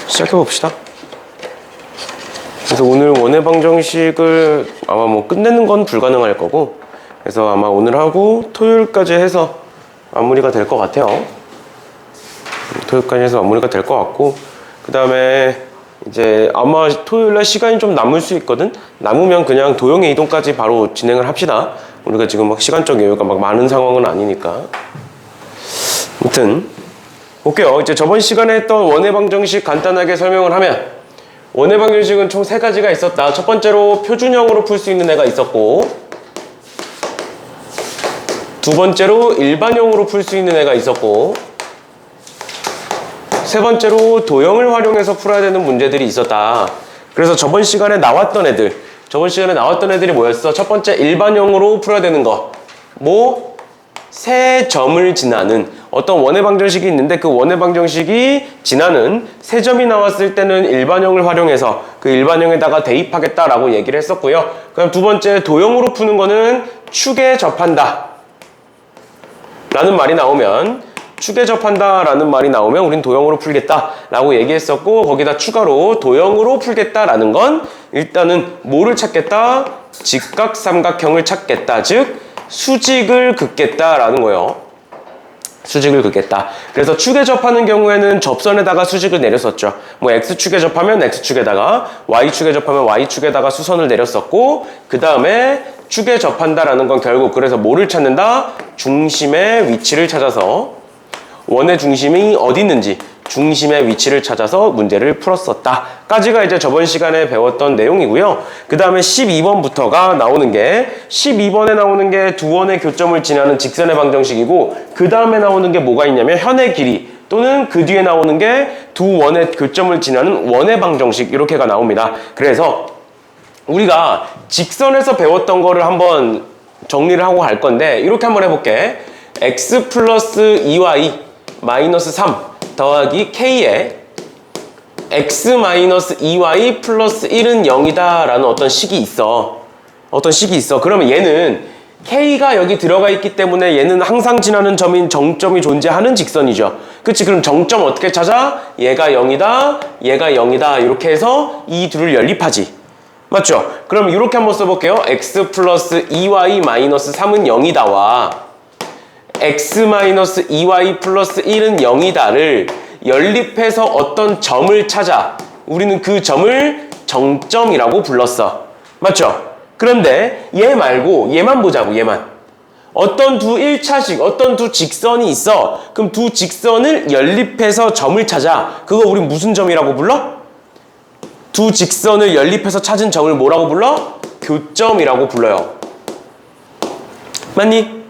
시작해봅시다. 그래서 오늘 원의 방정식을 아마 뭐 끝내는 건 불가능할 거고, 그래서 아마 오늘 하고 토요일까지 해서 마무리가 될 것 같아요. 토요일까지 해서 마무리가 될 것 같고, 그 다음에 이제 아마 토요일날 시간이 좀 남을 수 있거든. 남으면 그냥 도형의 이동까지 바로 진행을 합시다. 우리가 지금 막 시간적 여유가 막 많은 상황은 아니니까. 아무튼 볼게요. 이제 저번 시간에 했던 원의 방정식 간단하게 설명을 하면, 원의 방정식은 총 3가지가 있었다. 첫 번째로 표준형으로 풀 수 있는 애가 있었고, 두 번째로 일반형으로 풀 수 있는 애가 있었고, 세 번째로 도형을 활용해서 풀어야 되는 문제들이 있었다. 그래서 저번 시간에 나왔던 애들이 뭐였어? 첫 번째 일반형으로 풀어야 되는 거. 뭐? 세 점을 지나는 어떤 원의 방정식이 있는데, 그 원의 방정식이 지나는 세 점이 나왔을 때는 일반형을 활용해서 그 일반형에다가 대입하겠다라고 얘기를 했었고요. 그럼 두 번째 도형으로 푸는 거는 축에 접한다 라는 말이 나오면, 우린 도형으로 풀겠다라고 얘기했었고, 거기다 추가로 도형으로 풀겠다라는 건 일단은 뭐를 찾겠다? 직각삼각형을 찾겠다. 즉 수직을 긋겠다라는 거예요. 수직을 긋겠다. 그래서 축에 접하는 경우에는 접선에다가 수직을 내렸었죠. 뭐 X축에 접하면 X축에다가, Y축에 접하면 Y축에다가 수선을 내렸었고, 그 다음에 축에 접한다라는 건 결국 그래서 뭐를 찾는다? 중심의 위치를 찾아서, 원의 중심이 어디 있는지 중심의 위치를 찾아서 문제를 풀었었다 까지가 이제 저번 시간에 배웠던 내용이고요. 그 다음에 12번부터가 나오는 게, 12번에 나오는 게 두 원의 교점을 지나는 직선의 방정식이고, 그 다음에 나오는 게 뭐가 있냐면 현의 길이, 또는 그 뒤에 나오는 게 두 원의 교점을 지나는 원의 방정식, 이렇게가 나옵니다. 그래서 우리가 직선에서 배웠던 거를 한번 정리를 하고 갈 건데, 이렇게 한번 해볼게. x 플러스 2y 마이너스 3 더하기 k에 x 마이너스 2y 플러스 1은 0이다 라는 어떤 식이 있어. 그러면 얘는 k가 여기 들어가 있기 때문에 얘는 항상 지나는 점인 정점이 존재하는 직선이죠. 그치? 그럼 정점 어떻게 찾아? 얘가 0이다, 얘가 0이다, 이렇게 해서 이 둘을 연립하지. 맞죠? 그럼 이렇게 한번 써볼게요. x 플러스 2y 마이너스 3은 0이다와 x-2y 플러스 1은 0이다를 연립해서 어떤 점을 찾아. 우리는 그 점을 정점이라고 불렀어. 맞죠? 그런데 얘 말고 얘만 보자고, 얘만. 어떤 두 1차식, 어떤 두 직선이 있어. 그럼 두 직선을 연립해서 점을 찾아. 그거 우리 무슨 점이라고 불러? 두 직선을 연립해서 찾은 점을 뭐라고 불러? 교점이라고 불러요. 맞니?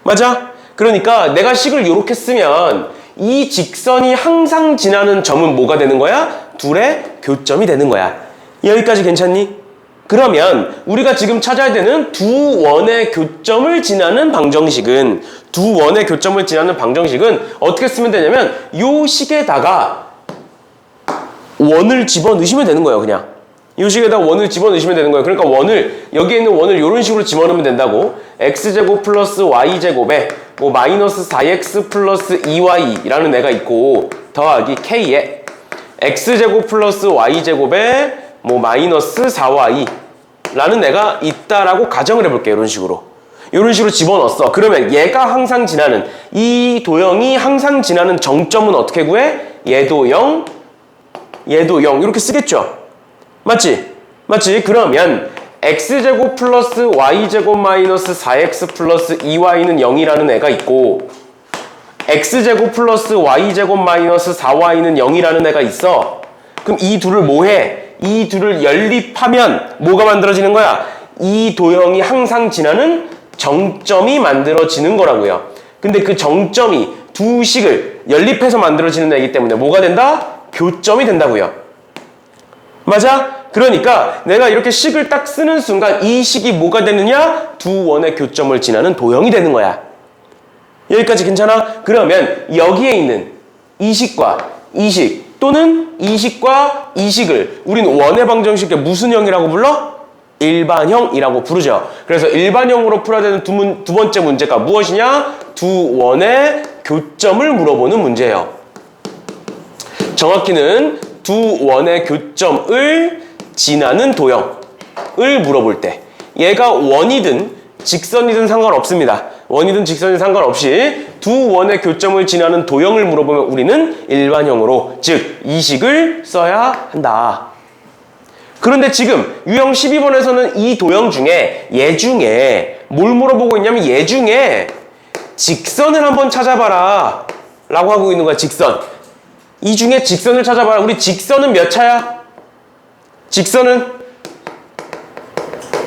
맞아? 그러니까 내가 식을 이렇게 쓰면 이 직선이 항상 지나는 점은 뭐가 되는 거야? 둘의 교점이 되는 거야. 여기까지 괜찮니? 그러면 우리가 지금 찾아야 되는 두 원의 교점을 지나는 방정식은, 어떻게 쓰면 되냐면 요 식에다가 원을 집어넣으시면 되는 거예요. 그냥 이 식에다가 원을 집어넣으시면 되는 거예요. 그러니까 여기에 있는 원을 이런 식으로 집어넣으면 된다고. x제곱 플러스 y제곱에 뭐 마이너스 4x 플러스 2y라는 애가 있고, 더하기 k에 x제곱 플러스 y제곱에 뭐 마이너스 4y라는 애가 있다라고 가정을 해볼게요. 이런 식으로 집어넣었어. 그러면 얘가 항상 지나는, 이 도형이 항상 지나는 정점은 어떻게 구해? 얘도 0 이렇게 쓰겠죠. 맞지? 그러면 x제곱 플러스 y제곱 마이너스 4x 플러스 2y는 0이라는 애가 있고, x제곱 플러스 y제곱 마이너스 4y는 0이라는 애가 있어. 그럼 이 둘을 뭐해? 이 둘을 연립하면 뭐가 만들어지는 거야? 이 도형이 항상 지나는 정점이 만들어지는 거라고요. 근데 그 정점이 두 식을 연립해서 만들어지는 애이기 때문에 뭐가 된다? 교점이 된다고요. 맞아? 그러니까 내가 이렇게 식을 딱 쓰는 순간 이 식이 뭐가 되느냐? 두 원의 교점을 지나는 도형이 되는 거야. 여기까지 괜찮아? 그러면 여기에 있는 이 식과 이 식, 또는 이 식과 이 식을 우리는 원의 방정식의 무슨 형이라고 불러? 일반형이라고 부르죠. 그래서 일반형으로 풀어야 되는 두 번째 문제가 무엇이냐? 두 원의 교점을 물어보는 문제예요. 정확히는 두 원의 교점을 지나는 도형을 물어볼 때 얘가 원이든 직선이든 상관없습니다. 원이든 직선이든 상관없이 두 원의 교점을 지나는 도형을 물어보면 우리는 일반형으로, 즉 이식을 써야 한다. 그런데 지금 유형 12번에서는 이 도형 중에 얘 중에 뭘 물어보고 있냐면 얘 중에 직선을 한번 찾아봐라 라고 하고 있는 거야. 직선. 이 중에 직선을 찾아봐라. 우리 직선은 몇 차야? 직선은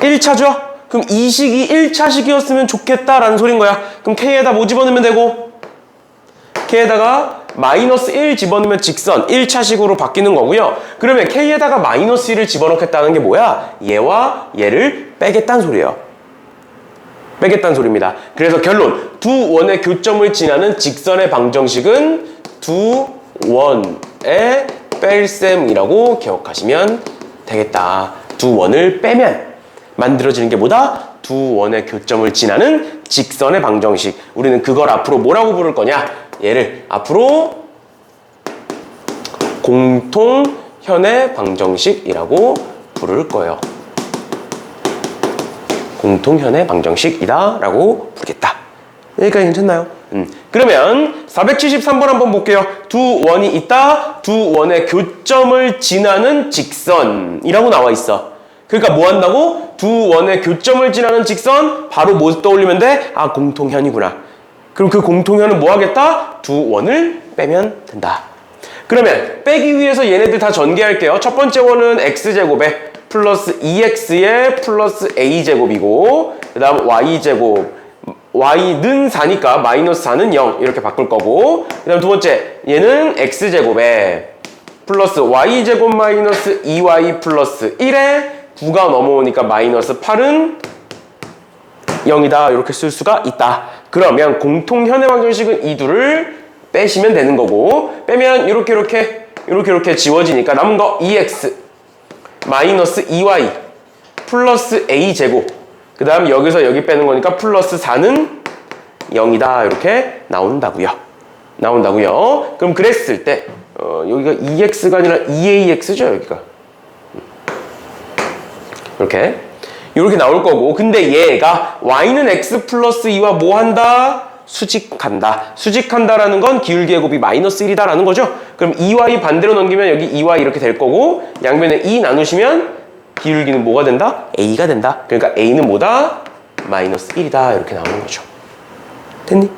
1차죠? 그럼 이 식이 1차식이었으면 좋겠다라는 소린 거야. 그럼 K에다 뭐 집어넣으면 되고? K에다가 마이너스 1 집어넣으면 직선 1차식으로 바뀌는 거고요. 그러면 K에다가 마이너스 1을 집어넣겠다는 게 뭐야? 얘와 얘를 빼겠다는 소리예요. 빼겠다는 소리입니다. 그래서 결론, 두 원의 교점을 지나는 직선의 방정식은 두 원의 뺄셈이라고 기억하시면 되겠다. 두 원을 빼면 만들어지는 게 뭐다? 두 원의 교점을 지나는 직선의 방정식. 우리는 그걸 앞으로 뭐라고 부를 거냐? 얘를 앞으로 공통현의 방정식이라고 부를 거예요. 공통현의 방정식이다 라고 부르겠다. 여기까지 괜찮나요? 그러면 473번 한번 볼게요. 두 원이 있다. 두 원의 교점을 지나는 직선이라고 나와 있어. 그러니까 뭐 한다고? 두 원의 교점을 지나는 직선, 바로 뭐 떠올리면 돼? 아, 공통현이구나. 그럼 그 공통현은 뭐 하겠다? 두 원을 빼면 된다. 그러면 빼기 위해서 얘네들 다 전개할게요. 첫 번째 원은 x제곱에 플러스 2x에 플러스 a제곱이고, 그 다음 y제곱, y는 4니까 마이너스 4는 0 이렇게 바꿀 거고, 그 다음 두 번째 얘는 x제곱에 플러스 y제곱 마이너스 2y 플러스 1에 9가 넘어오니까 마이너스 8은 0이다 이렇게 쓸 수가 있다. 그러면 공통현의 방정식은 이 둘을 빼시면 되는 거고, 빼면 이렇게 지워지니까 남은 거 2x 마이너스 2y 플러스 a제곱, 그 다음 여기서 여기 빼는 거니까 플러스 4는 0이다 이렇게 나온다고요. 그럼 그랬을 때 여기가 2x가 아니라 2ax죠 여기가. 이렇게 나올 거고, 근데 얘가 y는 x 플러스 2와 뭐 한다? 수직한다. 수직한다라는 건 기울기의 곱이 마이너스 1이다 라는 거죠. 그럼 2y 반대로 넘기면 여기 2y 이렇게 될 거고, 양변에 2 나누시면 기울기는 뭐가 된다? a가 된다. 그러니까 a는 뭐다? 마이너스 1이다 이렇게 나오는 거죠. 됐니?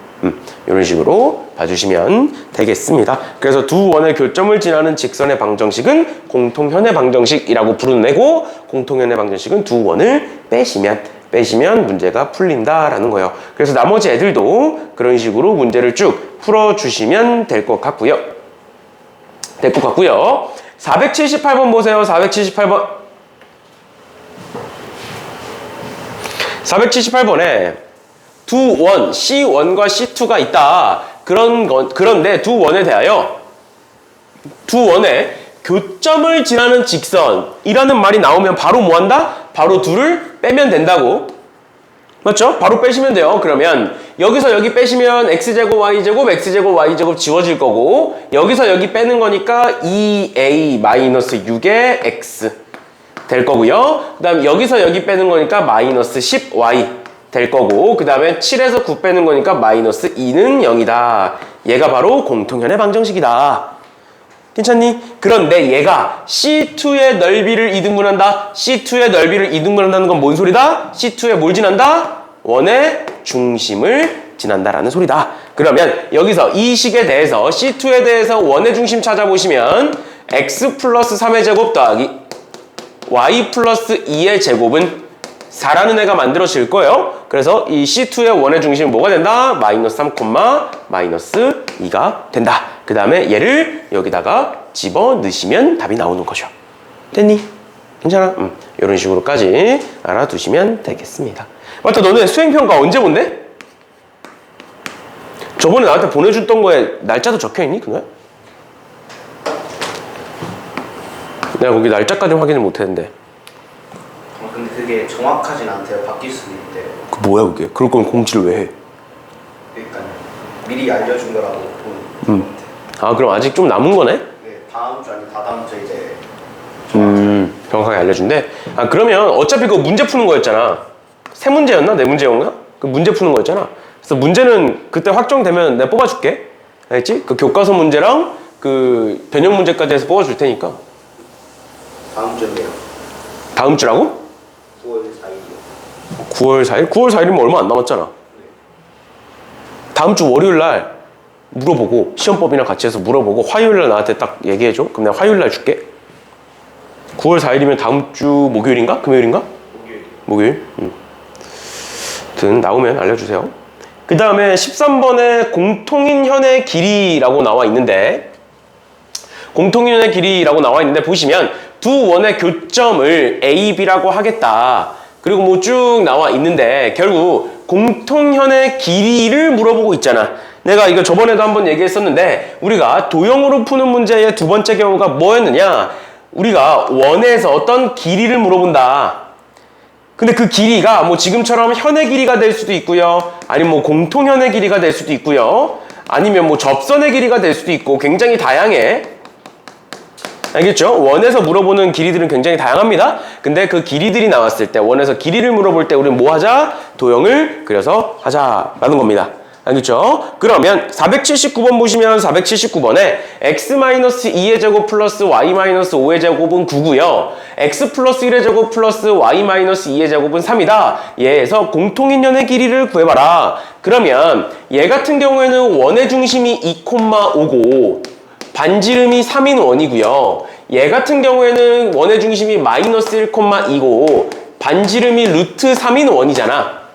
이런 식으로 봐주시면 되겠습니다. 그래서 두 원의 교점을 지나는 직선의 방정식은 공통현의 방정식이라고 부르내고, 공통현의 방정식은 두 원을 빼시면 문제가 풀린다라는 거예요. 그래서 나머지 애들도 그런 식으로 문제를 쭉 풀어주시면 될 것 같고요. 478번 보세요. 478번에 두 원, C1과 C2가 있다. 그런데 두 원에 대하여 두 원의 교점을 지나는 직선이라는 말이 나오면 바로 뭐 한다? 바로 둘을 빼면 된다고. 맞죠? 바로 빼시면 돼요. 그러면 여기서 여기 빼시면 x제곱 y제곱 x제곱 y제곱 지워질 거고, 여기서 여기 빼는 거니까 2a-6의 x 될 거고요. 그 다음 여기서 여기 빼는 거니까 마이너스 10y 될 거고, 그 다음에 7에서 9 빼는 거니까 마이너스 2는 0이다. 얘가 바로 공통현의 방정식이다. 괜찮니? 그런데 얘가 C2의 넓이를 이등분한다. C2의 넓이를 이등분한다는 건 뭔 소리다? C2에 뭘 지난다? 원의 중심을 지난다라는 소리다. 그러면 여기서 이 식에 대해서 C2에 대해서 원의 중심 찾아보시면 x 플러스 3의 제곱 더하기 y 플러스 2의 제곱은 4라는 애가 만들어질 거예요. 그래서 이 C2의 원의 중심은 뭐가 된다? 마이너스 3, 마이너스 2가 된다. 그 다음에 얘를 여기다가 집어넣으시면 답이 나오는 거죠. 됐니? 괜찮아? 이런 식으로까지 알아두시면 되겠습니다. 맞다, 너네 수행평가 언제 본대? 저번에 나한테 보내줬던 거에 날짜도 적혀있니? 그거야? 내가 거기 날짜까지 확인을 못했는데. 근데 그게 정확하진 않대요. 바뀔 수도 있대요. 그 뭐야 그게? 그럴 거면 공지를 왜 해? 그러니까 미리 알려준 거라고 보는 것 같아요. 아, 그럼 아직 좀 남은 거네? 네. 다음 주 아니면 다다음 주 이제 정확하게 알려준대. 아 그러면 어차피 그 문제 푸는 거였잖아. 세 문제였나? 네 문제였나? 그 문제 푸는 거였잖아. 그래서 문제는 그때 확정되면 내가 뽑아줄게. 알겠지? 그 교과서 문제랑 그 변형 문제까지 해서 뽑아줄 테니까. 다음 주인데요. 다음 주라고? 9월 4일이요. 9월 4일? 9월 4일이면 얼마 안 남았잖아. 다음 주 월요일 날 물어보고 시험법이랑 같이 해서 물어보고 화요일 날 나한테 딱 얘기해줘. 그럼 내가 화요일 날 줄게. 9월 4일이면 다음 주 목요일인가? 금요일인가? 목요일. 아무튼 나오면 알려주세요. 그 다음에 13번에 공통인현의 길이라고 나와 있는데 공통인현의 길이라고 나와 있는데 보시면 두 원의 교점을 A, B라고 하겠다. 그리고 뭐 쭉 나와 있는데 결국 공통현의 길이를 물어보고 있잖아. 내가 이거 저번에도 한번 얘기했었는데 우리가 도형으로 푸는 문제의 두 번째 경우가 뭐였느냐? 우리가 원에서 어떤 길이를 물어본다. 근데 그 길이가 뭐 지금처럼 현의 길이가 될 수도 있고요. 아니면 뭐 공통현의 길이가 될 수도 있고요. 아니면 뭐 접선의 길이가 될 수도 있고 굉장히 다양해. 알겠죠? 원에서 물어보는 길이들은 굉장히 다양합니다. 근데 그 길이들이 나왔을 때 원에서 길이를 물어볼 때 우리는 뭐 하자? 도형을 그려서 하자라는 겁니다. 알겠죠? 그러면 479번 보시면 479번에 x-2의 제곱 플러스 y-5의 제곱은 9고요. x 플러스 1의 제곱 플러스 y-2의 제곱은 3이다. 얘에서 공통인현의 길이를 구해봐라. 그러면 얘 같은 경우에는 원의 중심이 2,5고 반지름이 3인 원이고요. 얘 같은 경우에는 원의 중심이 마이너스 1,2고 반지름이 루트 3인 원이잖아.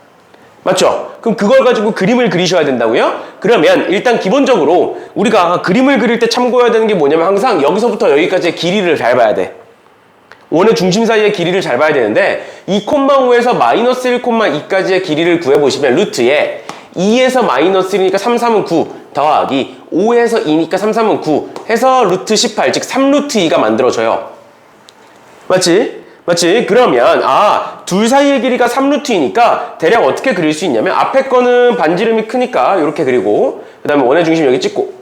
맞죠? 그럼 그걸 가지고 그림을 그리셔야 된다고요? 그러면 일단 기본적으로 우리가 그림을 그릴 때 참고해야 되는 게 뭐냐면 항상 여기서부터 여기까지의 길이를 잘 봐야 돼. 원의 중심 사이의 길이를 잘 봐야 되는데 2,5에서 마이너스 1,2까지의 길이를 구해보시면 루트에 2에서 마이너스 1이니까 3, 3은 9 더하기 5에서 2니까 3, 3은 9 해서 루트 18 즉 3루트 2가 만들어져요. 맞지? 맞지? 그러면 둘 사이의 길이가 3루트이니까 대략 어떻게 그릴 수 있냐면 앞에 거는 반지름이 크니까 이렇게 그리고 그 다음에 원의 중심 여기 찍고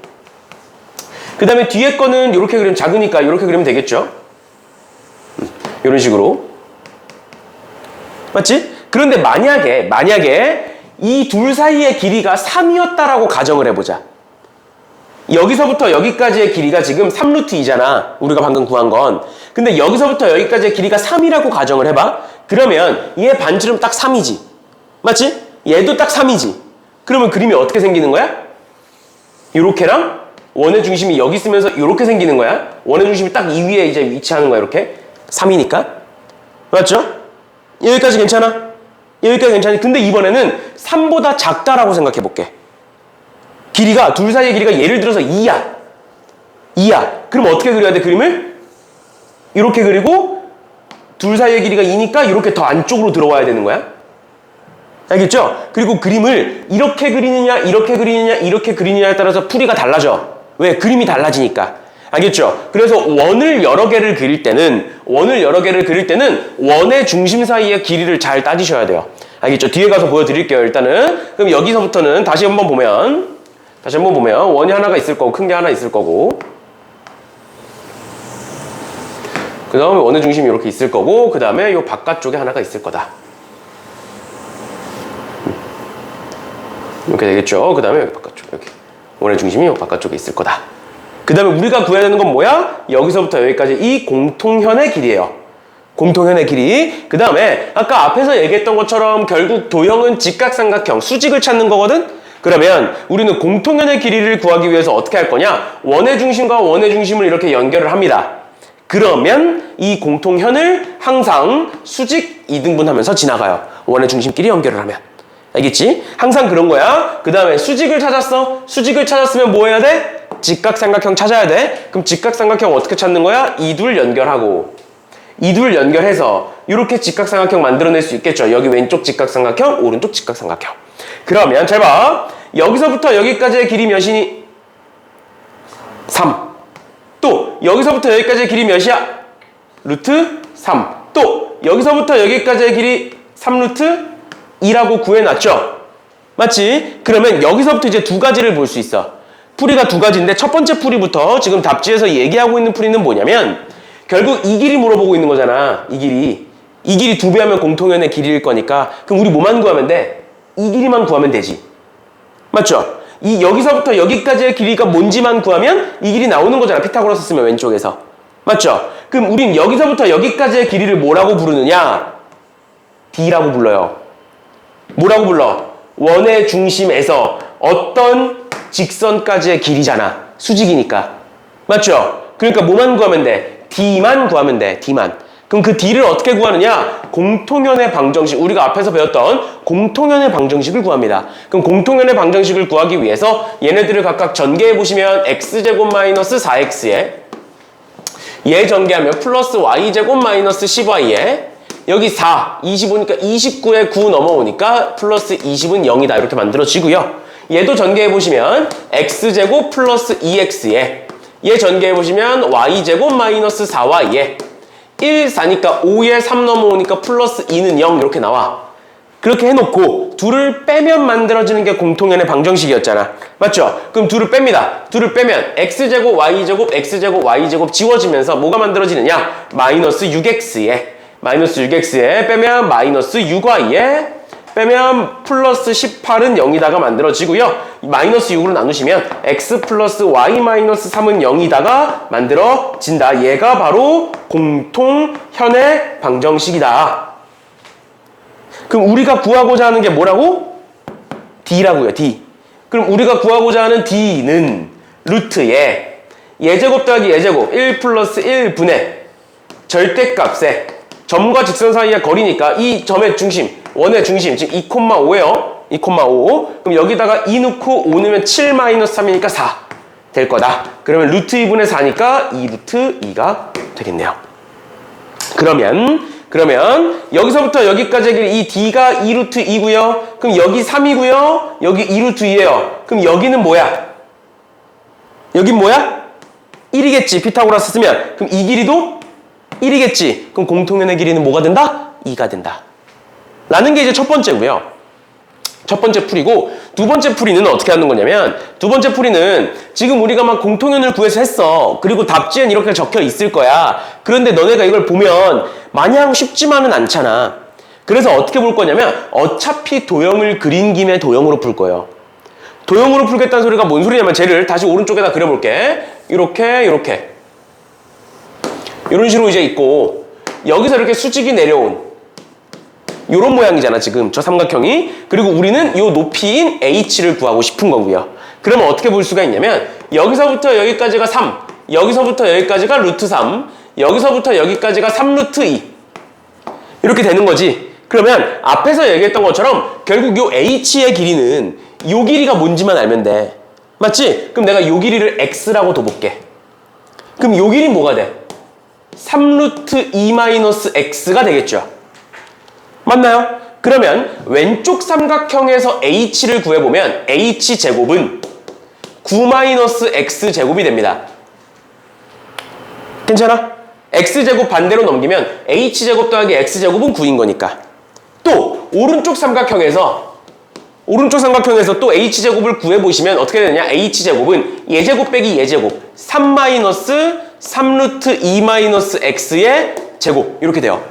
그 다음에 뒤에 거는 이렇게 그리면 작으니까 이렇게 그리면 되겠죠? 이런 식으로 맞지? 그런데 만약에 이 둘 사이의 길이가 3이었다라고 가정을 해보자. 여기서부터 여기까지의 길이가 지금 3루트 2잖아. 우리가 방금 구한 건. 근데 여기서부터 여기까지의 길이가 3이라고 가정을 해봐. 그러면 얘 반지름 딱 3이지. 맞지? 얘도 딱 3이지. 그러면 그림이 어떻게 생기는 거야? 요렇게랑 원의 중심이 여기 있으면서 요렇게 생기는 거야. 원의 중심이 딱 이 위에 이제 위치하는 거야. 이렇게. 3이니까. 맞죠? 여기까지 괜찮아? 여기까지 괜찮아. 근데 이번에는 3보다 작다라고 생각해 볼게. 길이가 둘 사이의 길이가 예를 들어서 2야. 그럼 어떻게 그려야 돼 그림을? 이렇게 그리고 둘 사이의 길이가 2니까 이렇게 더 안쪽으로 들어와야 되는 거야. 알겠죠? 그리고 그림을 이렇게 그리느냐 이렇게 그리느냐 이렇게 그리느냐에 따라서 풀이가 달라져. 왜? 그림이 달라지니까. 알겠죠? 그래서 원을 여러 개를 그릴 때는 원의 중심 사이의 길이를 잘 따지셔야 돼요. 알겠죠? 뒤에 가서 보여드릴게요. 일단은 그럼 여기서부터는 다시 한번 보면 원이 하나가 있을 거고 큰 게 하나 있을 거고 그 다음에 원의 중심이 이렇게 있을 거고 그 다음에 이 바깥쪽에 하나가 있을 거다. 이렇게 되겠죠? 그 다음에 여기 바깥쪽 여기 원의 중심이 이 바깥쪽에 있을 거다. 그 다음에 우리가 구해야 되는 건 뭐야? 여기서부터 여기까지 이 공통현의 길이에요. 공통현의 길이. 그 다음에 아까 앞에서 얘기했던 것처럼 결국 도형은 직각삼각형 수직을 찾는 거거든? 그러면 우리는 공통현의 길이를 구하기 위해서 어떻게 할 거냐? 원의 중심과 원의 중심을 이렇게 연결을 합니다. 그러면 이 공통현을 항상 수직 2등분하면서 지나가요. 원의 중심끼리 연결을 하면. 알겠지? 항상 그런 거야. 그 다음에 수직을 찾았어. 수직을 찾았으면 뭐 해야 돼? 직각삼각형 찾아야 돼. 그럼 직각삼각형 어떻게 찾는 거야? 이 둘 연결하고 이 둘 연결해서 이렇게 직각삼각형 만들어낼 수 있겠죠. 여기 왼쪽 직각삼각형, 오른쪽 직각삼각형. 그러면 잘 봐. 여기서부터 여기까지의 길이 몇이니? 3. 또 여기서부터 여기까지의 길이 몇이야? 루트 3. 또 여기서부터 여기까지의 길이 3루트 2라고 구해놨죠? 맞지? 그러면 여기서부터 이제 두 가지를 볼 수 있어. 풀이가 두 가지인데 첫 번째 풀이부터 지금 답지에서 얘기하고 있는 풀이는 뭐냐면 결국 이 길이 물어보고 있는 거잖아. 이 길이. 이 길이 2배 하면 공통연의 길이일 거니까 그럼 우리 뭐만 구하면 돼? 이 길이만 구하면 되지. 맞죠? 이 여기서부터 여기까지의 길이가 뭔지만 구하면 이 길이 나오는 거잖아. 피타고라스 쓰면 왼쪽에서. 맞죠? 그럼 우린 여기서부터 여기까지의 길이를 뭐라고 부르느냐? D라고 불러요. 뭐라고 불러? 원의 중심에서 어떤 직선까지의 길이잖아. 수직이니까. 맞죠? 그러니까 뭐만 구하면 돼? D만 구하면 돼. D만. 그럼 그 D를 어떻게 구하느냐? 공통연의 방정식. 우리가 앞에서 배웠던 공통연의 방정식을 구합니다. 그럼 공통연의 방정식을 구하기 위해서 얘네들을 각각 전개해 보시면 x제곱 마이너스 4x에 얘 전개하면 플러스 y제곱 마이너스 10y에 여기 4, 25니까 29에 9 넘어오니까 플러스 20은 0이다. 이렇게 만들어지고요. 얘도 전개해보시면 x제곱 플러스 2x에 얘 전개해보시면 y제곱 마이너스 4y에 1, 4니까 5에 3 넘어오니까 플러스 2는 0 이렇게 나와. 그렇게 해놓고 둘을 빼면 만들어지는 게 공통연의 방정식이었잖아. 맞죠? 그럼 둘을 뺍니다. 둘을 빼면 x제곱 y제곱 x제곱 y제곱 지워지면서 뭐가 만들어지느냐? 마이너스 6x에 빼면 마이너스 6y에 빼면 플러스 18은 0이다가 만들어지고요. 마이너스 6으로 나누시면 x 플러스 y 마이너스 3은 0이다가 만들어진다. 얘가 바로 공통현의 방정식이다. 그럼 우리가 구하고자 하는 게 뭐라고? D라고요. D. 그럼 우리가 구하고자 하는 D는 루트에 예제곱 더하기 예제곱 1 플러스 1분의 절대값에 점과 직선 사이의 거리니까 이 점의 중심, 원의 중심 지금 2,5예요. 2,5. 그럼 여기다가 2 넣고 5 넣으면 7 마이너스 3이니까 4 될 거다. 그러면 루트 2분의 4니까 2 루트 2가 되겠네요. 그러면 여기서부터 여기까지의 길이 이 D가 2 루트 2고요. 그럼 여기 3이고요. 여기 2 루트 2예요. 그럼 여기는 뭐야? 여긴 뭐야? 1이겠지. 피타고라스 쓰면. 그럼 이 길이도 1이겠지. 그럼 공통연의 길이는 뭐가 된다? 2가 된다. 라는 게 이제 첫 번째고요. 첫 번째 풀이고 두 번째 풀이는 어떻게 하는 거냐면 두 번째 풀이는 지금 우리가 막 공통연을 구해서 했어. 그리고 답지엔 이렇게 적혀 있을 거야. 그런데 너네가 이걸 보면 마냥 쉽지만은 않잖아. 그래서 어떻게 볼 거냐면 어차피 도형을 그린 김에 도형으로 풀 거예요. 도형으로 풀겠다는 소리가 뭔 소리냐면 쟤를 다시 오른쪽에다 그려볼게. 이렇게 이런 식으로 이제 있고 여기서 이렇게 수직이 내려온 요런 모양이잖아 지금 저 삼각형이. 그리고 우리는 요 높이인 h를 구하고 싶은 거고요. 그러면 어떻게 볼 수가 있냐면 여기서부터 여기까지가 3, 여기서부터 여기까지가 루트 3, 여기서부터 여기까지가 3 루트 2 이렇게 되는 거지. 그러면 앞에서 얘기했던 것처럼 결국 요 h의 길이는 요 길이가 뭔지만 알면 돼. 맞지? 그럼 내가 요 길이를 x라고 둬볼게. 그럼 요 길이 뭐가 돼? 3 루트 2 마이너스 x가 되겠죠. 맞나요? 그러면 왼쪽 삼각형에서 h를 구해보면 h제곱은 9 마이너스 x제곱이 됩니다. 괜찮아? x제곱 반대로 넘기면 h제곱 더하기 x제곱은 9인 거니까. 또 오른쪽 삼각형에서 또 h제곱을 구해보시면 어떻게 되느냐? h제곱은 예제곱 빼기 예제곱 3 마이너스 3 루트 2 마이너스 x의 제곱 이렇게 돼요.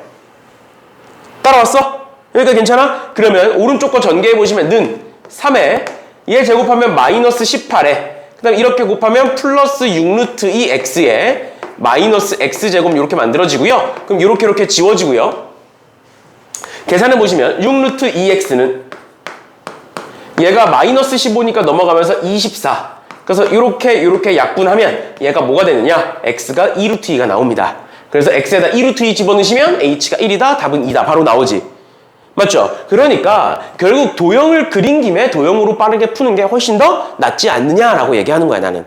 따라왔어? 여기까지 괜찮아? 그러면 오른쪽 거 전개해보시면 는 3에 얘 제곱하면 마이너스 18에 그 다음에 이렇게 곱하면 플러스 6 루트 2 x에 마이너스 x제곱 이렇게 만들어지고요. 그럼 이렇게 지워지고요. 계산해보시면 6 루트 2x는 얘가 마이너스 15니까 넘어가면서 24. 그래서 이렇게 약분하면 얘가 뭐가 되느냐? x가 2 루트 2가 나옵니다. 그래서 x에다 2 루트 2 집어넣으시면 h가 1이다. 답은 2다. 바로 나오지. 맞죠? 그러니까 결국 도형을 그린 김에 도형으로 빠르게 푸는 게 훨씬 더 낫지 않느냐라고 얘기하는 거야 나는.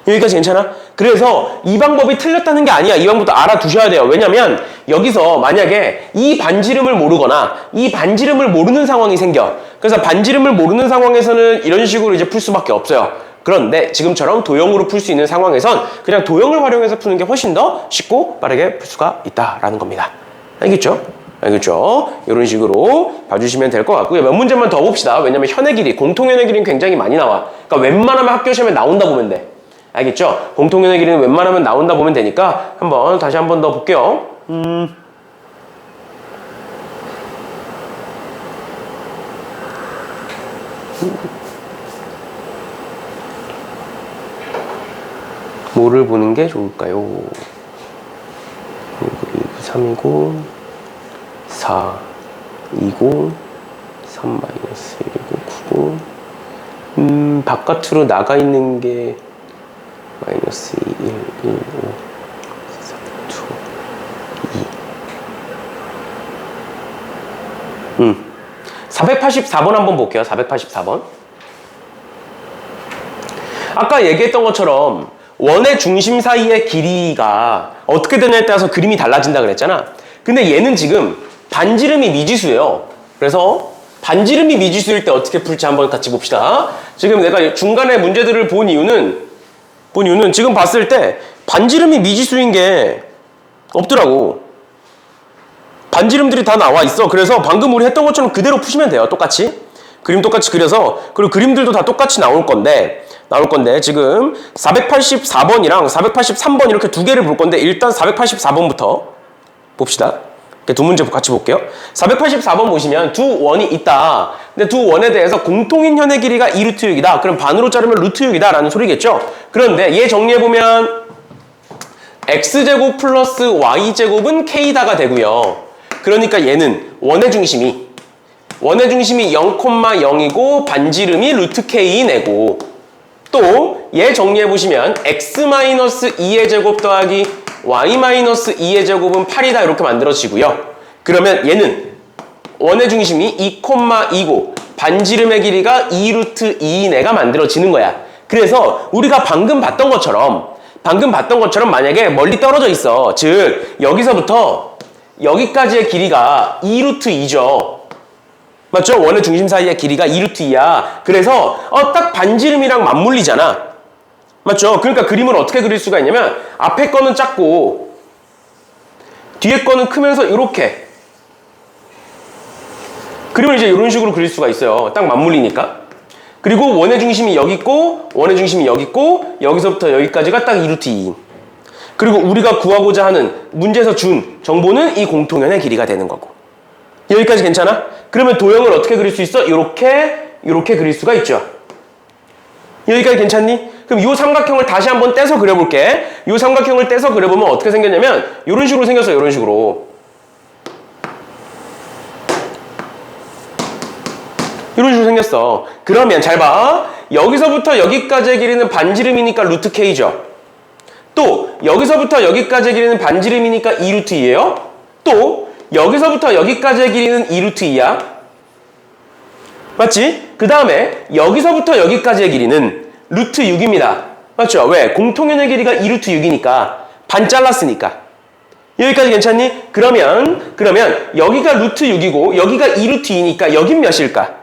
여기까지 괜찮아? 그래서 이 방법이 틀렸다는 게 아니야. 이 방법도 알아두셔야 돼요. 왜냐면 여기서 만약에 이 반지름을 모르거나 이 반지름을 모르는 상황이 생겨. 그래서 반지름을 모르는 상황에서는 이런 식으로 이제 풀 수밖에 없어요. 그런데 지금처럼 도형으로 풀 수 있는 상황에선 그냥 도형을 활용해서 푸는 게 훨씬 더 쉽고 빠르게 풀 수가 있다라는 겁니다. 알겠죠? 알겠죠? 이런 식으로 봐주시면 될 것 같고요. 몇 문제만 더 봅시다. 왜냐면 현의 길이, 공통현의 길이는 굉장히 많이 나와. 그러니까 웬만하면 학교 시험에 나온다 보면 돼. 알겠죠? 공통현의 길이는 웬만하면 나온다 보면 되니까 다시 한 번 더 볼게요. 뭐를 보는 게 좋을까요? 3이고 4 2고 3 마이너스 1이고 9고 바깥으로 나가 있는 게 마이너스 2, 1, 1, 5, 4, 2, 484번 한번 볼게요. 484번. 아까 얘기했던 것처럼 원의 중심 사이의 길이가 어떻게 되냐에 따라서 그림이 달라진다 그랬잖아. 근데 얘는 지금 반지름이 미지수예요. 그래서 반지름이 미지수일 때 어떻게 풀지 한번 같이 봅시다. 지금 내가 중간에 문제들을 본 이유는 지금 봤을 때 반지름이 미지수인 게 없더라고. 반지름들이 다 나와 있어. 그래서 방금 우리 했던 것처럼 그대로 푸시면 돼요. 똑같이. 그림 똑같이 그려서, 그리고 그림들도 다 똑같이 나올 건데 지금 484번이랑 483번 이렇게 두 개를 볼 건데 일단 484번부터 봅시다. 두 문제 같이 볼게요. 484번 보시면 두 원이 있다. 근데 두 원에 대해서 공통인 현의 길이가 2루트 6이다. 그럼 반으로 자르면 루트 6이다 라는 소리겠죠. 그런데 얘 정리해보면 x제곱 플러스 y제곱은 k다가 되고요. 그러니까 얘는 원의 중심이 0,0이고 반지름이 루트 k인 애고, 또 얘 정리해보시면 x-2의 제곱 더하기 y-2의 제곱은 8이다 이렇게 만들어지고요. 그러면 얘는 원의 중심이 2,2고 반지름의 길이가 2루트 2인 애가 만들어지는 거야. 그래서 우리가 방금 봤던 것처럼 만약에 멀리 떨어져 있어. 즉 여기서부터 여기까지의 길이가 2루트 2죠. 맞죠? 원의 중심 사이의 길이가 2루트 2야. 그래서 딱 반지름이랑 맞물리잖아. 맞죠? 그러니까 그림을 어떻게 그릴 수가 있냐면 앞에 거는 작고 뒤에 거는 크면서 이렇게 그림을 이제 이런 식으로 그릴 수가 있어요. 딱 맞물리니까. 그리고 원의 중심이 여기 있고 원의 중심이 여기 있고 여기서부터 여기까지가 딱 2루트 2인. 그리고 우리가 구하고자 하는 문제에서 준 정보는 이 공통연의 길이가 되는 거고. 여기까지 괜찮아? 그러면 도형을 어떻게 그릴 수 있어? 이렇게 그릴 수가 있죠. 여기까지 괜찮니? 그럼 이 삼각형을 다시 한번 떼서 그려볼게. 이 삼각형을 떼서 그려보면 어떻게 생겼냐면 이런 식으로 생겼어요. 이런 식으로. 이런 식으로 생겼어. 그러면 잘 봐. 여기서부터 여기까지의 길이는 반지름이니까 루트 k죠. 또 여기서부터 여기까지의 길이는 반지름이니까 2루트 2예요. 또 여기서부터 여기까지의 길이는 2루트 2야. 맞지? 그 다음에 여기서부터 여기까지의 길이는 루트 6입니다. 맞죠? 왜? 공통연의 길이가 2루트 6이니까 반 잘랐으니까. 여기까지 괜찮니? 그러면 여기가 루트 6이고 여기가 2루트 2니까 여긴 몇일까?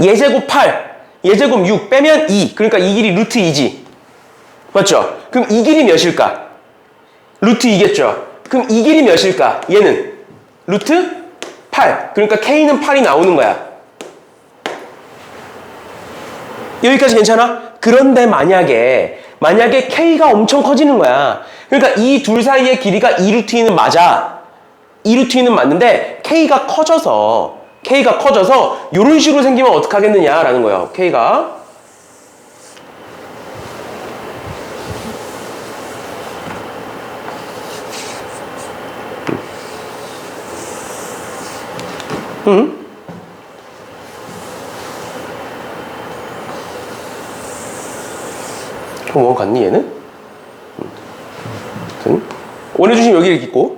예제곱 8, 예제곱 6 빼면 2. 그러니까 이 길이 루트 2지. 맞죠? 그럼 이 길이 몇일까? 루트 2겠죠? 그럼 이 길이 몇일까? 얘는 루트 8. 그러니까 K는 8이 나오는 거야. 여기까지 괜찮아? 그런데 만약에 K가 엄청 커지는 거야. 그러니까 이 둘 사이의 길이가 2루트 2는 맞아. 2루트 2는 맞는데 K가 커져서 이런 식으로 생기면 어떡하겠느냐라는 거예요. K가. 원 같니 얘는? 원의 중심 여기를 있고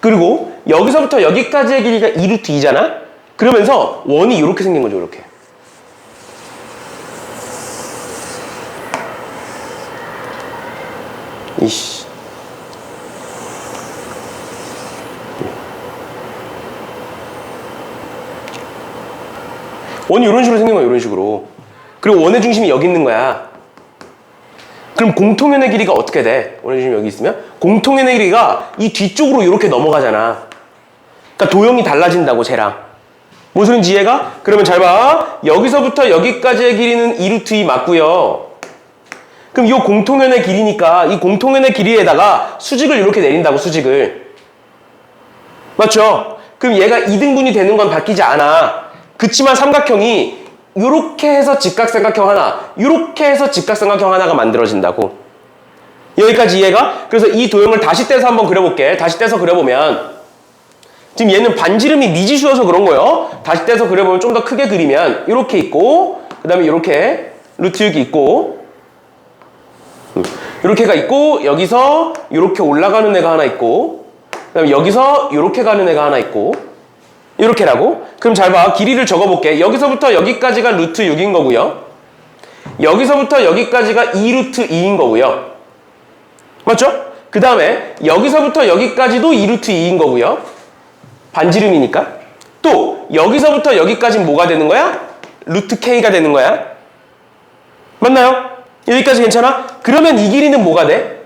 그리고 여기서부터 여기까지의 길이가 2루트 2잖아? 그러면서 원이 이렇게 생긴 거죠. 이렇게. 이씨. 원이 이런 식으로 생긴 거야. 이런 식으로. 그리고 원의 중심이 여기 있는 거야. 그럼 공통연의 길이가 어떻게 돼? 원해중심 여기 있으면 공통연의 길이가 이 뒤쪽으로 이렇게 넘어가잖아. 그러니까 도형이 달라진다고 쟤랑. 뭔 소린지 이해가? 그러면 잘 봐. 여기서부터 여기까지의 길이는 2루트 2 맞고요. 그럼 이 공통연의 길이니까 이 공통연의 길이에다가 수직을 이렇게 내린다고 수직을. 맞죠? 그럼 얘가 2등분이 되는 건 바뀌지 않아. 그치만 삼각형이 이렇게 해서 직각삼각형 하나, 이렇게 해서 직각삼각형 하나가 만들어진다고. 여기까지 이해가? 그래서 이 도형을 다시 떼서 한번 그려볼게. 다시 떼서 그려보면 지금 얘는 반지름이 미지수여서 그런 거예요. 다시 떼서 그려보면 좀 더 크게 그리면 이렇게 있고 그 다음에 이렇게 루트 6이 있고 이렇게가 있고 여기서 이렇게 올라가는 애가 하나 있고 그 다음에 여기서 이렇게 가는 애가 하나 있고 이렇게라고? 그럼 잘 봐. 길이를 적어볼게. 여기서부터 여기까지가 루트 6인 거고요. 여기서부터 여기까지가 2루트 2인 거고요. 맞죠? 그 다음에 여기서부터 여기까지도 2루트 2인 거고요. 반지름이니까. 또 여기서부터 여기까지는 뭐가 되는 거야? 루트 K가 되는 거야. 맞나요? 여기까지 괜찮아? 그러면 이 길이는 뭐가 돼?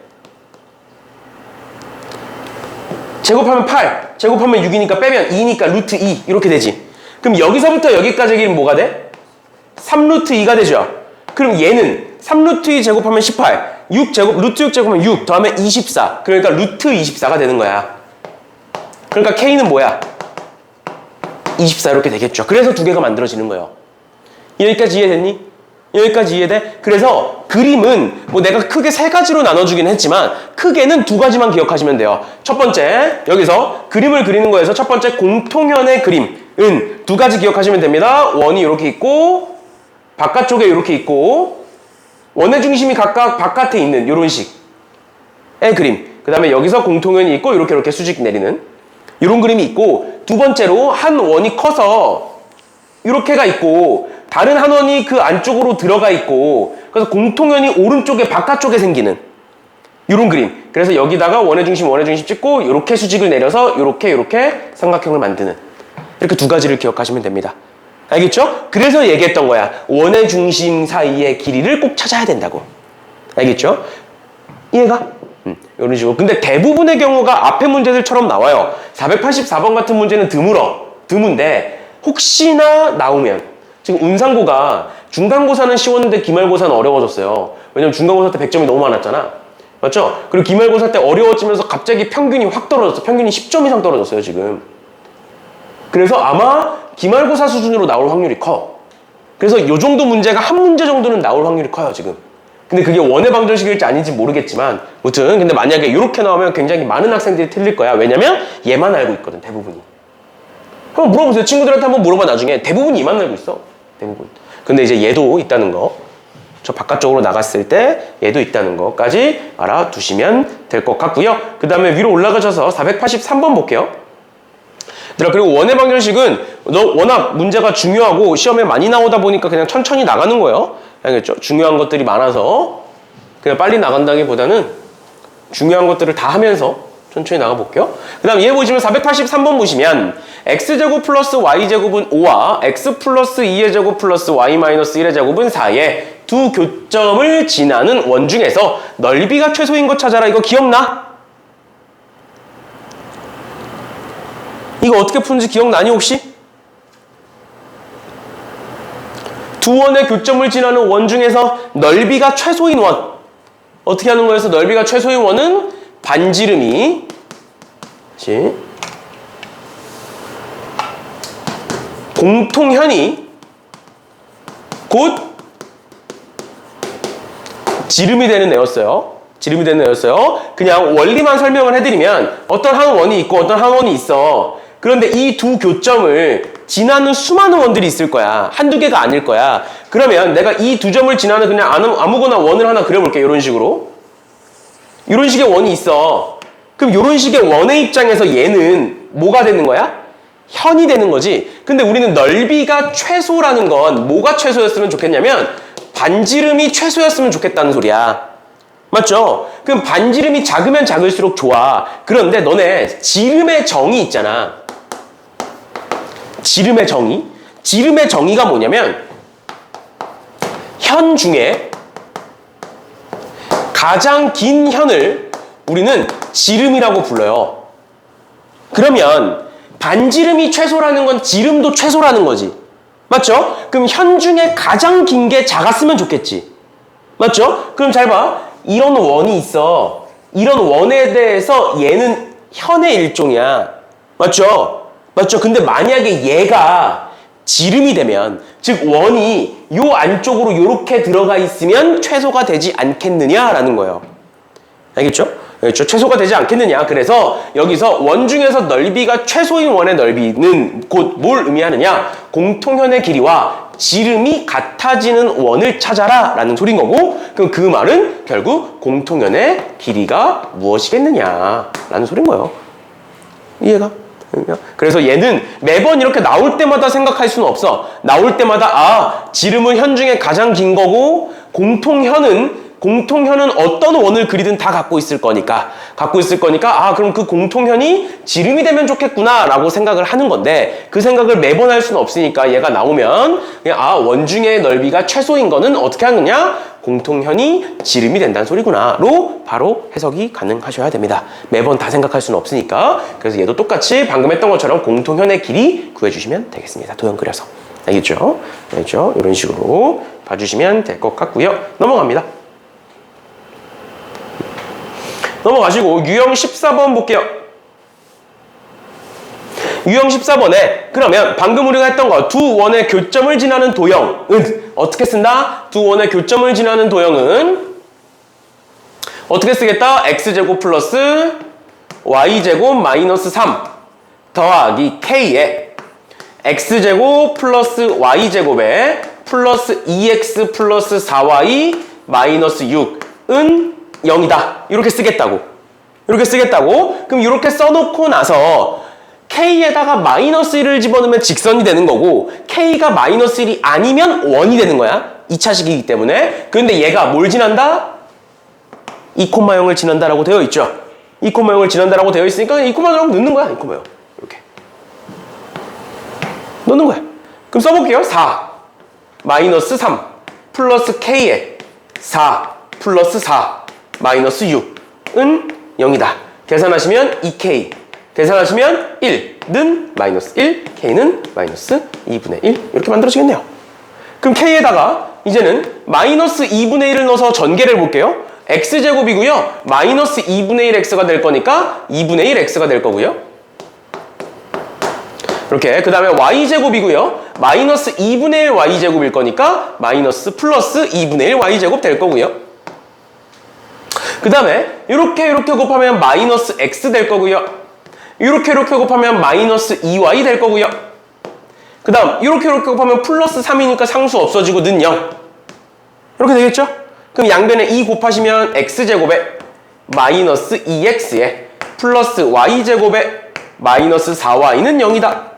제곱하면 8, 제곱하면 6이니까 빼면 2니까 루트 2 이렇게 되지. 그럼 여기서부터 여기까지의 길이는 뭐가 돼? 3루트 2가 되죠. 그럼 얘는 3루트 2 제곱하면 18, 6제곱, 루트 6 제곱하면 6 더하면 24. 그러니까 루트 24가 되는 거야. 그러니까 K는 뭐야? 24 이렇게 되겠죠. 그래서 두 개가 만들어지는 거예요. 여기까지 이해됐니? 여기까지 이해돼? 그래서 그림은 뭐 내가 크게 세 가지로 나눠주긴 했지만 크게는 두 가지만 기억하시면 돼요. 첫 번째, 여기서 그림을 그리는 거에서 첫 번째 공통현의 그림은 두 가지 기억하시면 됩니다. 원이 이렇게 있고 바깥쪽에 이렇게 있고 원의 중심이 각각 바깥에 있는 이런 식의 그림. 그 다음에 여기서 공통현이 있고 이렇게 수직 내리는 이런 그림이 있고 두 번째로 한 원이 커서 이렇게가 있고 다른 한 원이 그 안쪽으로 들어가 있고 그래서 공통연이 오른쪽에 바깥쪽에 생기는 이런 그림. 그래서 여기다가 원의 중심 찍고 이렇게 수직을 내려서 이렇게 삼각형을 만드는 이렇게 두 가지를 기억하시면 됩니다. 알겠죠? 그래서 얘기했던 거야. 원의 중심 사이의 길이를 꼭 찾아야 된다고. 알겠죠? 이해가? 이런 식으로. 근데 대부분의 경우가 앞에 문제들처럼 나와요. 484번 같은 문제는 드문데 혹시나 나오면 지금 운상고가 중간고사는 쉬웠는데 기말고사는 어려워졌어요. 왜냐면 중간고사 때 100점이 너무 많았잖아. 맞죠? 그리고 기말고사 때 어려워지면서 갑자기 평균이 확 떨어졌어. 평균이 10점 이상 떨어졌어요, 지금. 그래서 아마 기말고사 수준으로 나올 확률이 커. 그래서 이 정도 문제가 한 문제 정도는 나올 확률이 커요, 지금. 근데 그게 원의 방정식일지 아닌지 모르겠지만 무튼 근데 만약에 이렇게 나오면 굉장히 많은 학생들이 틀릴 거야. 왜냐면 얘만 알고 있거든, 대부분이. 그럼 물어보세요. 친구들한테 한번 물어봐. 나중에 대부분이 얘만 알고 있어. 대부분. 근데 이제 얘도 있다는 거, 저 바깥쪽으로 나갔을 때 얘도 있다는 거까지 알아두시면 될 것 같고요. 그 다음에 위로 올라가셔서 483번 볼게요. 얘들아, 그리고 원의 방정식은 워낙 문제가 중요하고 시험에 많이 나오다 보니까 그냥 천천히 나가는 거예요. 알겠죠? 중요한 것들이 많아서 그냥 빨리 나간다기보다는 중요한 것들을 다 하면서 천천히 나가볼게요. 그 다음 얘 보시면 483번 보시면 x제곱 플러스 y제곱은 5와 x 플러스 2의 제곱 플러스 y 마이너스 1의 제곱은 4의 두 교점을 지나는 원 중에서 넓이가 최소인 것 찾아라. 이거 기억나? 이거 어떻게 푸는지 기억나니 혹시? 두 원의 교점을 지나는 원 중에서 넓이가 최소인 원. 어떻게 하는 거여서 넓이가 최소인 원은 반지름이 공통현이 곧 지름이 되는 애였어요. 지름이 되는 애였어요. 그냥 원리만 설명을 해드리면 어떤 한 원이 있고 어떤 한 원이 있어. 그런데 이 두 교점을 지나는 수많은 원들이 있을 거야. 한두 개가 아닐 거야. 그러면 내가 이 두 점을 지나는 그냥 아무거나 원을 하나 그려볼게. 이런 식으로. 이런 식의 원이 있어. 그럼 이런 식의 원의 입장에서 얘는 뭐가 되는 거야? 현이 되는 거지. 근데 우리는 넓이가 최소라는 건 뭐가 최소였으면 좋겠냐면 반지름이 최소였으면 좋겠다는 소리야. 맞죠? 그럼 반지름이 작으면 작을수록 좋아. 그런데 너네 지름의 정의 있잖아. 지름의 정의? 지름의 정의가 뭐냐면 현 중에 가장 긴 현을 우리는 지름이라고 불러요. 그러면 반지름이 최소라는 건 지름도 최소라는 거지. 맞죠? 그럼 현 중에 가장 긴 게 작았으면 좋겠지. 맞죠? 그럼 잘 봐. 이런 원이 있어. 이런 원에 대해서 얘는 현의 일종이야. 맞죠? 맞죠? 근데 만약에 얘가 지름이 되면, 즉 원이 요 안쪽으로 요렇게 들어가 있으면 최소가 되지 않겠느냐라는 거예요. 알겠죠? 그렇죠? 최소가 되지 않겠느냐. 그래서 여기서 원 중에서 넓이가 최소인 원의 넓이는 곧 뭘 의미하느냐? 공통현의 길이와 지름이 같아지는 원을 찾아라 라는 소린 거고, 그럼 그 말은 결국 공통현의 길이가 무엇이겠느냐 라는 소린 거예요. 이해가? 그래서 얘는 매번 이렇게 나올 때마다 생각할 수는 없어. 나올 때마다 아, 지름은 현 중에 가장 긴 거고 공통현은 어떤 원을 그리든 다 갖고 있을 거니까 아, 그럼 그 공통현이 지름이 되면 좋겠구나 라고 생각을 하는 건데, 그 생각을 매번 할 수는 없으니까 얘가 나오면 그냥 아, 원 중의 넓이가 최소인 거는 어떻게 하느냐? 공통현이 지름이 된다는 소리구나로 바로 해석이 가능하셔야 됩니다. 매번 다 생각할 수는 없으니까. 그래서 얘도 똑같이 방금 했던 것처럼 공통현의 길이 구해주시면 되겠습니다. 도형 그려서. 알겠죠? 알겠죠? 이런 식으로 봐주시면 될 것 같고요. 넘어갑니다. 넘어가시고 유형 14번 볼게요. 유형 14번에 그러면 방금 우리가 했던 거 두 원의 교점을 지나는 도형은 어떻게 쓴다? 두 원의 교점을 지나는 도형은 어떻게 쓰겠다? x제곱 플러스 y제곱 마이너스 3 더하기 k에 x제곱 플러스 y제곱에 플러스 2x 플러스 4y 마이너스 6은 0이다. 이렇게 쓰겠다고. 그럼 이렇게 써놓고 나서 k에다가 마이너스 1을 집어넣으면 직선이 되는 거고, k가 마이너스 1이 아니면 원이 되는 거야. 2차식이기 때문에. 그런데 얘가 뭘 지난다? 2,0을 지난다라고 되어 있죠. 2,0을 지난다라고 되어 있으니까 2,0을 넣는 거야. 2,0 이렇게 넣는 거야. 그럼 써볼게요. 4 마이너스 3 플러스 k에 4 플러스 4 마이너스 6은 0이다. 계산하시면 2k. 계산하시면 1는 마이너스 1, k는 마이너스 2분의 1 이렇게 만들어지겠네요. 그럼 k에다가 이제는 마이너스 2분의 1을 넣어서 전개를 볼게요. x제곱이고요. 마이너스 2분의 1x가 될 거니까 2분의 1x가 될 거고요. 이렇게 그 다음에 y제곱이고요. 마이너스 2분의 1 y제곱일 거니까 마이너스 플러스 2분의 1 y제곱 될 거고요. 그 다음에 이렇게 곱하면 마이너스 x 될 거고요. 이렇게 곱하면 마이너스 2y 될 거고요. 그 다음 이렇게 곱하면 플러스 3이니까 상수 없어지고 는 0 이렇게 되겠죠? 그럼 양변에 2 곱하시면 x제곱에 마이너스 2x에 플러스 y제곱에 마이너스 4y는 0이다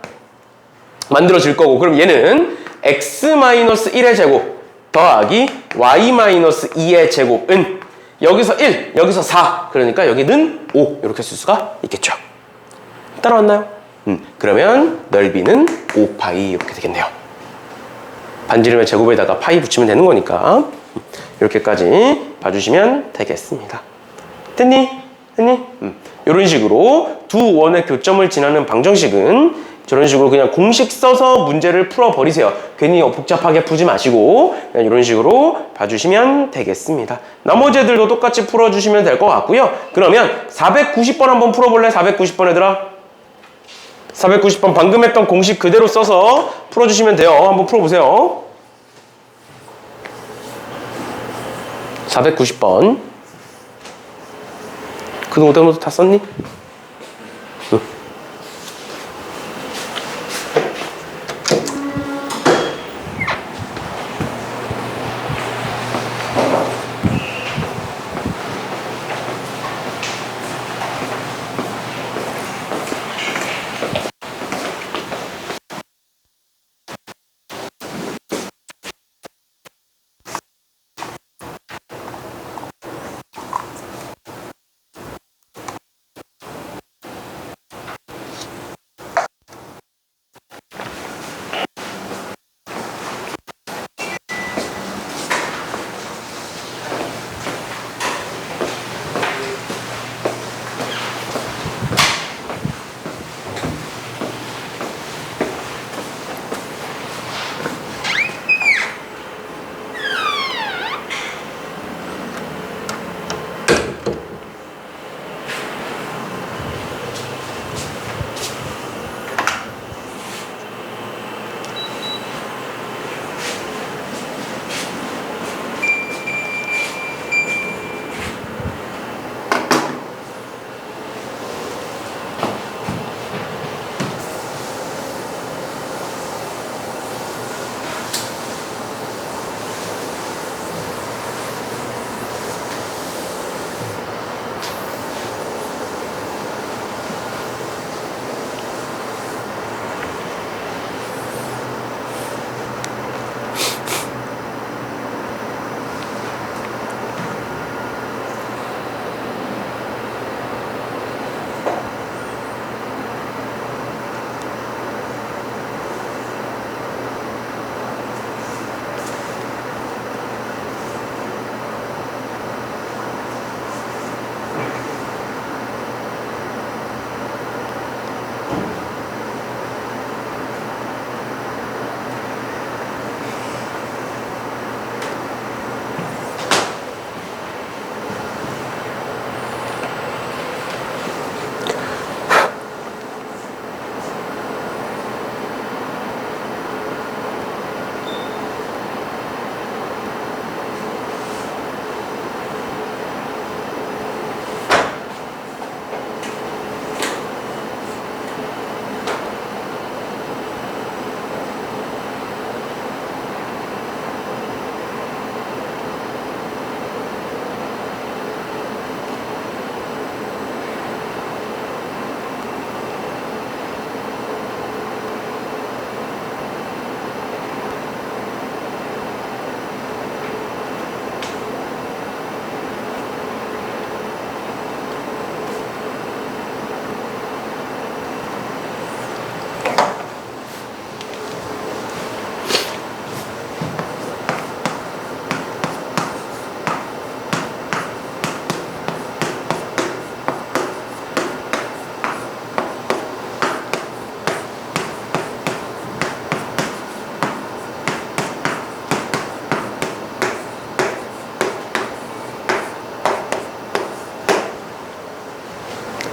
만들어질 거고, 그럼 얘는 x-1의 제곱 더하기 y-2의 제곱은 여기서 1, 여기서 4, 그러니까 여기는 5 이렇게 쓸 수가 있겠죠. 따라왔나요? 그러면 넓이는 5파이 이렇게 되겠네요. 반지름의 제곱에다가 파이 붙이면 되는 거니까 이렇게까지 봐주시면 되겠습니다. 됐니? 이런 식으로 두 원의 교점을 지나는 방정식은 저런 식으로 그냥 공식 써서 문제를 풀어버리세요. 괜히 복잡하게 풀지 마시고 그냥 이런 식으로 봐주시면 되겠습니다. 나머지 애들도 똑같이 풀어주시면 될 것 같고요. 그러면 490번 한번 풀어볼래? 490번 얘들아. 490번 방금 했던 공식 그대로 써서 풀어주시면 돼요. 한번 풀어보세요. 490번. 그 노트도 다 썼니? 응.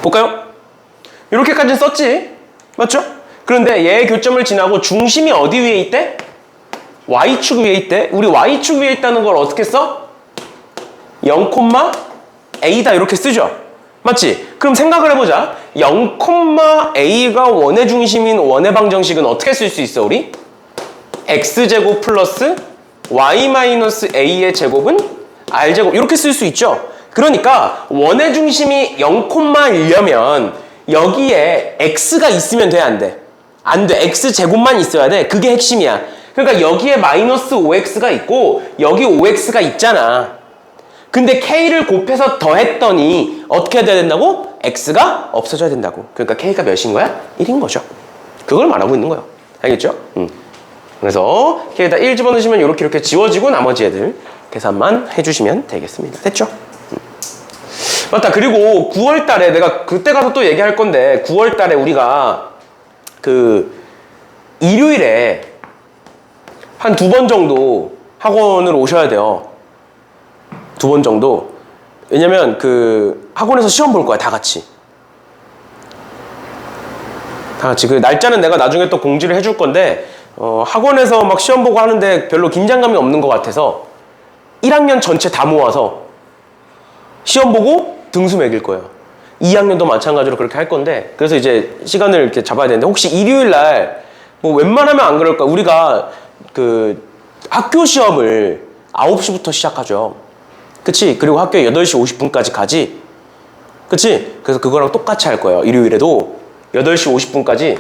볼까요? 이렇게까지는 썼지. 맞죠? 그런데 얘의 교점을 지나고 중심이 어디 위에 있대? Y축 위에 있대. 우리 Y축 위에 있다는 걸 어떻게 써? 0,A다 이렇게 쓰죠. 맞지? 그럼 생각을 해보자. 0,A가 원의 중심인 원의 방정식은 어떻게 쓸 수 있어 우리? X제곱 플러스 Y-A의 제곱은 R제곱 이렇게 쓸 수 있죠. 그러니까 원의 중심이 0,1려면 여기에 X가 있으면 돼, 안 돼? 안 돼. X제곱만 있어야 돼. 그게 핵심이야. 그러니까 여기에 마이너스 5X가 있고 여기 5X가 있잖아. 근데 K를 곱해서 더했더니 어떻게 돼야 된다고? X가 없어져야 된다고. 그러니까 K가 몇인 거야? 1인 거죠. 그걸 말하고 있는 거예요. 알겠죠? 그래서 K에다 1 집어넣으시면 이렇게 지워지고 나머지 애들 계산만 해주시면 되겠습니다. 됐죠? 맞다. 그리고 9월 달에 내가 그때 가서 또 얘기할 건데 9월 달에 우리가 그 일요일에 한 2번 정도 학원을 오셔야 돼요. 2번 정도. 왜냐면 그 학원에서 시험 볼 거야, 다 같이. 다 같이. 그 날짜는 내가 나중에 또 공지를 해줄 건데 학원에서 막 시험 보고 하는데 별로 긴장감이 없는 것 같아서 1학년 전체 다 모아서 시험 보고 등수 매길 거예요. 2학년도 마찬가지로 그렇게 할 건데 그래서 이제 시간을 이렇게 잡아야 되는데 혹시 일요일 날 뭐 웬만하면 안 그럴까? 우리가 그 학교 시험을 9시부터 시작하죠. 그치? 그리고 학교에 8시 50분까지 가지? 그치? 그래서 그거랑 똑같이 할 거예요. 일요일에도 8시 50분까지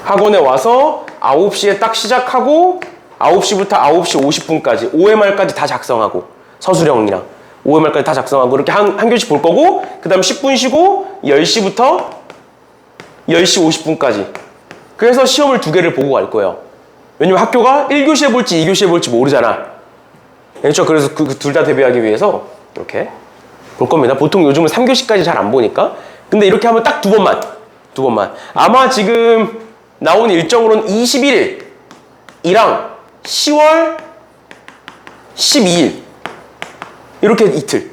학원에 와서 9시에 딱 시작하고 9시부터 9시 50분까지 OMR까지 다 작성하고 서술형이랑 OMR까지 다 작성하고 이렇게 한 교시 볼 거고 그 다음 10분 쉬고 10시부터 10시 50분까지 그래서 시험을 2개를 보고 갈 거예요. 왜냐면 학교가 1교시에 볼지 2교시에 볼지 모르잖아. 그렇죠? 그래서 그 둘 다 대비하기 위해서 이렇게 볼 겁니다. 보통 요즘은 3교시까지 잘 안 보니까 근데 이렇게 하면 딱 2번만 아마 지금 나온 일정으로는 21일이랑 10월 12일 이렇게 이틀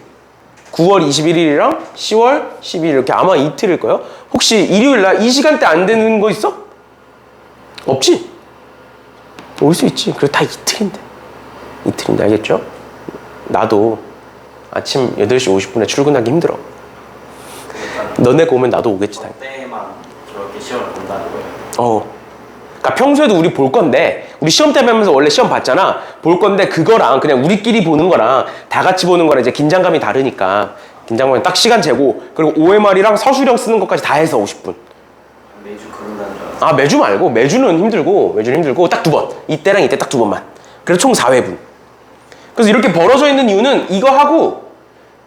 9월 21일이랑 10월 12일 이렇게 아마 이틀일 거예요. 혹시 일요일날 이 시간대 안 되는 거 있어? 없지? 올 수 있지. 그래 다 이틀인데 알겠죠? 나도 아침 8시 50분에 출근하기 힘들어. 너네가 오면 나도 오겠지 당연히. 그때만 저렇게 시험을 본다는 거예요? 그러니까 평소에도 우리 볼 건데 우리 시험 때문에 하면서 원래 시험 봤잖아. 볼 건데 그거랑 그냥 우리끼리 보는 거랑 다 같이 보는 거랑 이제 긴장감이 다르니까 긴장감이 딱 시간 재고 그리고 OMR이랑 서술형 쓰는 것까지 다 해서 50분. 매주 그런다는 줄 알았어요. 매주 말고 매주는 힘들고 딱 2번. 이때랑 이때 딱 2번만. 그래서 총 4회분. 그래서 이렇게 벌어져 있는 이유는 이거 하고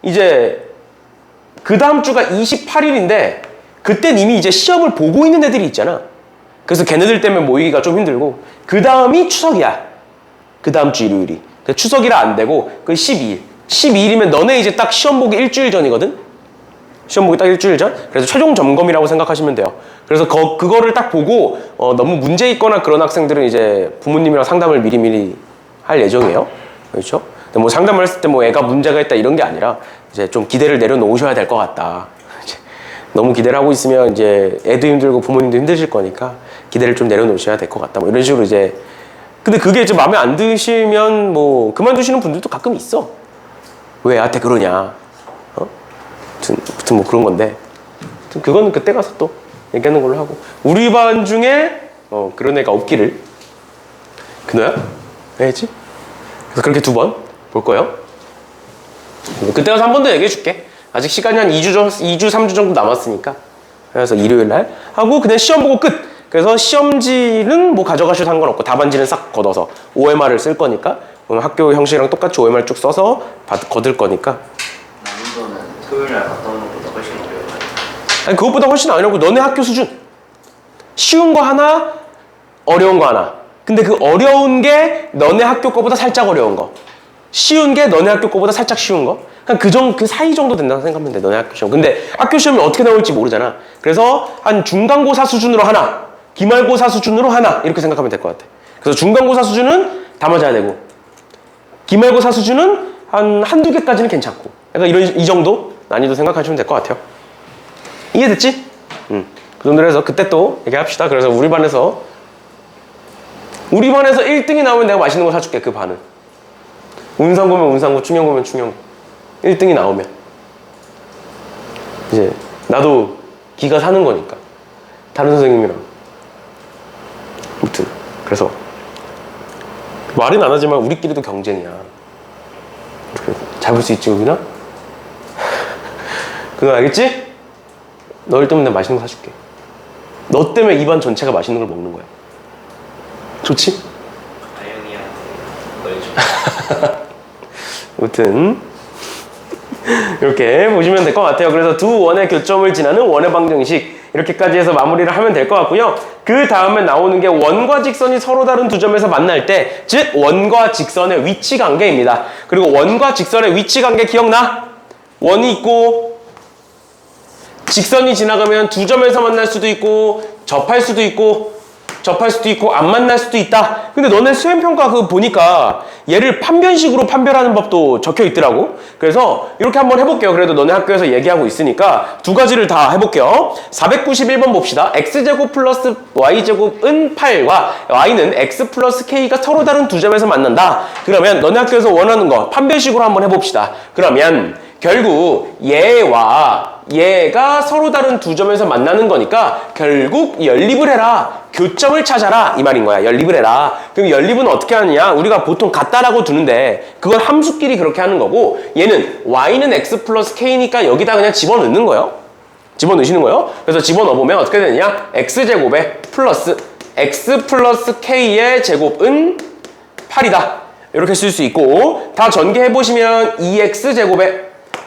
이제 그 다음 주가 28일인데 그땐 이미 이제 시험을 보고 있는 애들이 있잖아. 그래서 걔네들 때문에 모이기가 좀 힘들고 그 다음이 추석이야. 그 다음 주 일요일이. 추석이라 안 되고 그 12일. 12일이면 너네 이제 딱 시험 보기 일주일 전이거든? 시험 보기 딱 일주일 전? 그래서 최종 점검이라고 생각하시면 돼요. 그래서 그거를 딱 보고 너무 문제 있거나 그런 학생들은 이제 부모님이랑 상담을 미리미리 할 예정이에요. 그렇죠? 근데 뭐 상담을 했을 때 뭐 애가 문제가 있다 이런 게 아니라 이제 좀 기대를 내려놓으셔야 될 것 같다. 너무 기대를 하고 있으면 이제 애도 힘들고 부모님도 힘드실 거니까 기대를 좀 내려놓으셔야 될 것 같다. 뭐 이런 식으로 이제 근데 그게 이제 마음에 안 드시면 뭐 그만두시는 분들도 가끔 있어. 왜 나한테 그러냐? 아무튼 뭐 그런 건데. 그거는 그때 가서 또 얘기하는 걸로 하고 우리 반 중에 그런 애가 없기를. 그너야? 왜지? 그래서 그렇게 2번 볼 거예요. 그때 가서 한 번 더 얘기해 줄게. 아직 시간이 한 2주, 3주 정도 남았으니까. 그래서 일요일 날 하고 그냥 시험 보고 끝. 그래서 시험지는 뭐 가져가셔도 상관없고 답안지는 싹 걷어서 OMR을 쓸 거니까 학교 형식이랑 똑같이 OMR 쭉 써서 거들 거니까. 난이도는 토요일 날 갔다 오는 것보다 훨씬 어려워요. 아니 그것보다 훨씬 어려고 너네 학교 수준. 쉬운 거 하나, 어려운 거 하나. 근데 그 어려운 게 너네 학교 거보다 살짝 어려운 거. 쉬운 게 너네 학교 거보다 살짝 쉬운 거. 그 사이 정도 된다고 생각하면 돼, 너네 학교 시험. 근데 학교 시험이 어떻게 나올지 모르잖아. 그래서 한 중간고사 수준으로 하나, 기말고사 수준으로 하나, 이렇게 생각하면 될 것 같아. 그래서 중간고사 수준은 다 맞아야 되고, 기말고사 수준은 한두 개까지는 괜찮고. 약간 이 정도? 난이도 생각하시면 될 것 같아요. 이해됐지? 그 정도로 해서 그때 또 얘기합시다. 그래서 우리 반에서 1등이 나오면 내가 맛있는 거 사줄게. 그 반은 운상 보면 운상고, 충영 보면 충영. 1등이 나오면 이제 나도 기가 사는 거니까 다른 선생님이랑. 아무튼 그래서 말은 안 하지만 우리끼리도 경쟁이야. 잡을 수 있지 우리나? 그거 알겠지? 너 때문에 맛있는 거 사줄게. 너 때문에 이 반 전체가 맛있는 걸 먹는 거야. 좋지? 아영이한테 걸 줘. 아무튼 이렇게 보시면 될 것 같아요. 그래서 두 원의 교점을 지나는 원의 방정식 이렇게까지 해서 마무리를 하면 될 것 같고요. 그 다음에 나오는 게 원과 직선이 서로 다른 두 점에서 만날 때, 즉 원과 직선의 위치 관계입니다. 그리고 원과 직선의 위치 관계 기억나? 원이 있고 직선이 지나가면 두 점에서 만날 수도 있고 접할 수도 있고 안 만날 수도 있다. 근데 너네 수행평가 그거 보니까 얘를 판별식으로 판별하는 법도 적혀 있더라고. 그래서 이렇게 한번 해볼게요. 그래도 너네 학교에서 얘기하고 있으니까 두 가지를 다 해볼게요. 491번 봅시다. x제곱 플러스 y제곱은 8과 y는 x 플러스 k가 서로 다른 두 점에서 만난다. 그러면 너네 학교에서 원하는 거 판별식으로 한번 해봅시다. 그러면 결국 얘가 서로 다른 두 점에서 만나는 거니까 결국 연립을 해라. 교점을 찾아라. 이 말인 거야. 연립을 해라. 그럼 연립은 어떻게 하느냐? 우리가 보통 같다라고 두는데 그걸 함수끼리 그렇게 하는 거고, 얘는 y는 x 플러스 k니까 여기다 그냥 집어넣는 거예요. 집어넣으시는 거예요. 그래서 집어넣으면 어떻게 되느냐? x제곱에 플러스 x 플러스 k의 제곱은 8이다. 이렇게 쓸 수 있고, 다 전개해보시면 2x제곱에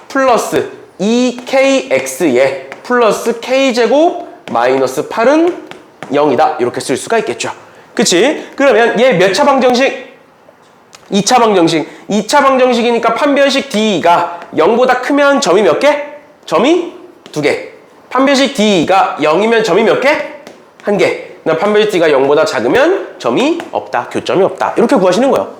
플러스 2kx에 플러스 k제곱 마이너스 8은 0이다. 이렇게 쓸 수가 있겠죠. 그치? 그러면 얘 몇 차 방정식? 2차 방정식. 2차 방정식이니까 판별식 D가 0보다 크면 점이 몇 개? 점이 2개. 판별식 D가 0이면 점이 몇 개? 1개. 판별식 D가 0보다 작으면 점이 없다. 교점이 없다. 이렇게 구하시는 거예요.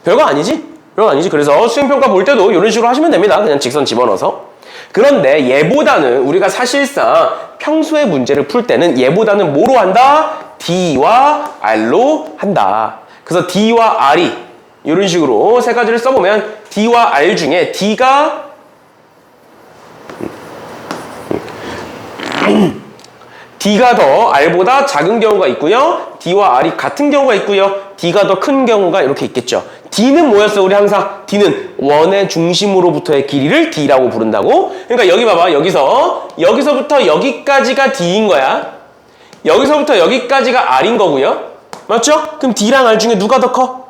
별거 아니지? 별거 아니지. 그래서 수행평가 볼 때도 이런 식으로 하시면 됩니다. 그냥 직선 집어넣어서. 그런데 얘보다는 우리가 사실상 평소의 문제를 풀 때는 얘보다는 뭐로 한다? D와 R로 한다. 그래서 D와 R이 이런 식으로 세 가지를 써보면 D와 R 중에 D가 D가 더 R보다 작은 경우가 있고요. D와 R이 같은 경우가 있고요. D가 더 큰 경우가 이렇어 있겠죠. D는 뭐였어? 우리 항상 D는 원의 중심으로부터의 길이를 D라고 부른다고. 그러니까 여기 봐봐. 여기서부터 여기까지가 D인 거야. 여기서부터 여기까지가 R인 거고요. 맞죠? 그럼 D랑 R 중에 누가 더 커?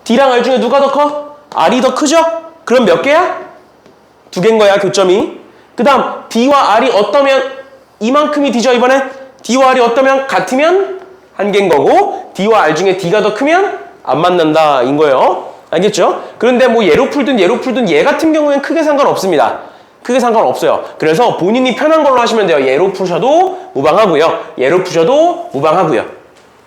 D랑 R 중에 누가 더 커? R이 더 크죠? 그럼 몇 개야? 2개인 거야, 교점이. 그 다음 D와 R이 어떠면 이만큼이 D죠, 이번에? D와 R이 어떠면 같으면 1개인 거고, D와 R 중에 D가 더 크면 안 만난다 인 거예요. 알겠죠? 그런데 뭐 얘로 풀든 얘 같은 경우엔 크게 상관없습니다. 크게 상관없어요. 그래서 본인이 편한 걸로 하시면 돼요. 얘로 푸셔도 무방하고요. 얘로 푸셔도 무방하고요.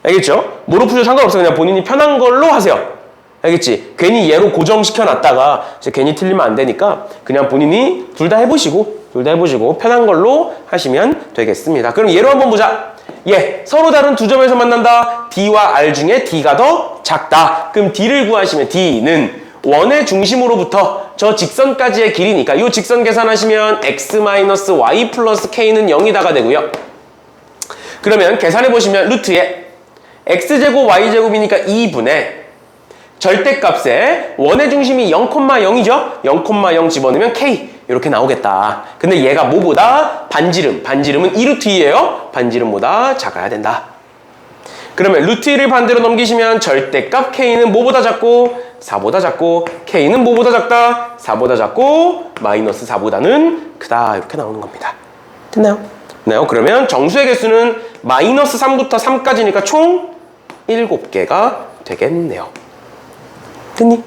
알겠죠? 뭐로 푸셔도 상관없어요. 그냥 본인이 편한 걸로 하세요. 알겠지? 괜히 얘로 고정시켜 놨다가 이제 괜히 틀리면 안 되니까 그냥 본인이 둘 다 해보시고 편한 걸로 하시면 되겠습니다. 그럼 얘로 한번 보자. 얘 서로 다른 두 점에서 만난다. D와 R 중에 D가 더 작다. 그럼 D를 구하시면 D는 원의 중심으로부터 저 직선까지의 길이니까 이 직선 계산하시면 x-y 플러스 k는 0이다가 되고요. 그러면 계산해보시면 루트에 x제곱 y제곱이니까 2분의 절대값에 원의 중심이 0,0이죠? 0,0 집어넣으면 k 이렇게 나오겠다. 근데 얘가 뭐보다 반지름은 2루트2예요. 반지름보다 작아야 된다. 그러면 루트 2를 반대로 넘기시면 절대값 k는 뭐보다 작고 4보다 작고 k는 뭐보다 작다? 4보다 작고 마이너스 4보다는 크다. 이렇게 나오는 겁니다. 됐나요? 됐나요? 그러면 정수의 개수는 마이너스 3부터 3까지니까 총 7개가 되겠네요. 됐니?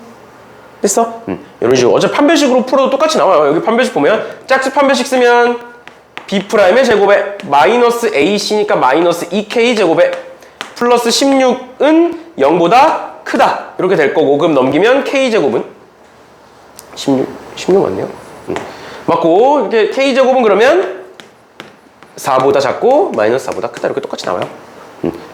됐어? 이런 식으로 어차피 판별식으로 풀어도 똑같이 나와요. 여기 판별식 보면 짝수 판별식 쓰면 B'의 제곱에 마이너스 AC니까 마이너스 2K 제곱에 플러스 16은 0보다 크다. 이렇게 될 거고 그럼 넘기면 K 제곱은 16 맞네요. 맞고 이렇게 k제곱은 그러면 4보다 작고 마이너스 4보다 크다 이렇게 똑같이 나와요.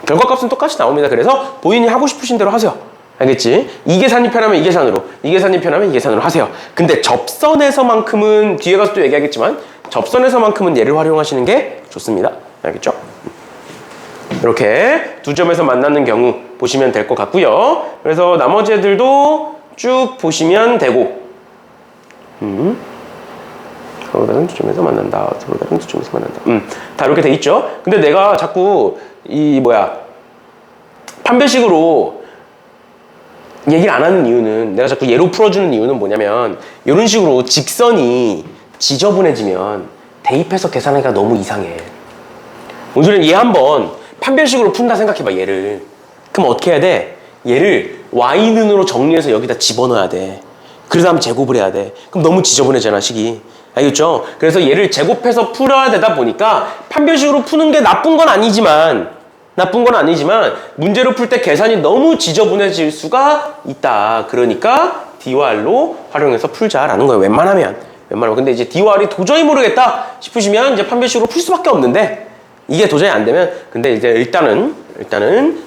결과값은 똑같이 나옵니다. 그래서 본인이 하고 싶으신 대로 하세요. 알겠지? 이 계산이 편하면 이 계산으로, 이 계산이 편하면 이 계산으로 하세요. 근데 접선에서만큼은 뒤에 가서 또 얘기하겠지만 접선에서만큼은 얘를 활용하시는 게 좋습니다. 알겠죠? 이렇게 두 점에서 만나는 경우 보시면 될 것 같고요. 그래서 나머지 애들도 쭉 보시면 되고 서로 다른 두 점에서 만난다. 서로 다른 두 점에서 만난다. 다 이렇게 돼 있죠. 근데 내가 자꾸 판별식으로 얘기를 안 하는 이유는, 내가 자꾸 예로 풀어주는 이유는 뭐냐면 이런 식으로 직선이 지저분해지면 대입해서 계산하기가 너무 이상해. 오늘은 얘 한번 판별식으로 푼다 생각해봐, 얘를. 그럼 어떻게 해야 돼? 얘를 y는으로 정리해서 여기다 집어넣어야 돼. 그래서 한번 제곱을 해야 돼. 그럼 너무 지저분해잖아, 식이. 알겠죠? 그래서 얘를 제곱해서 풀어야 되다 보니까 판별식으로 푸는 게 나쁜 건 아니지만 문제로 풀 때 계산이 너무 지저분해질 수가 있다. 그러니까 D와 R로 활용해서 풀자라는 거예요. 웬만하면. 근데 이제 D와 R이 도저히 모르겠다 싶으시면 이제 판별식으로 풀 수밖에 없는데, 이게 도저히 안 되면 근데 이제 일단은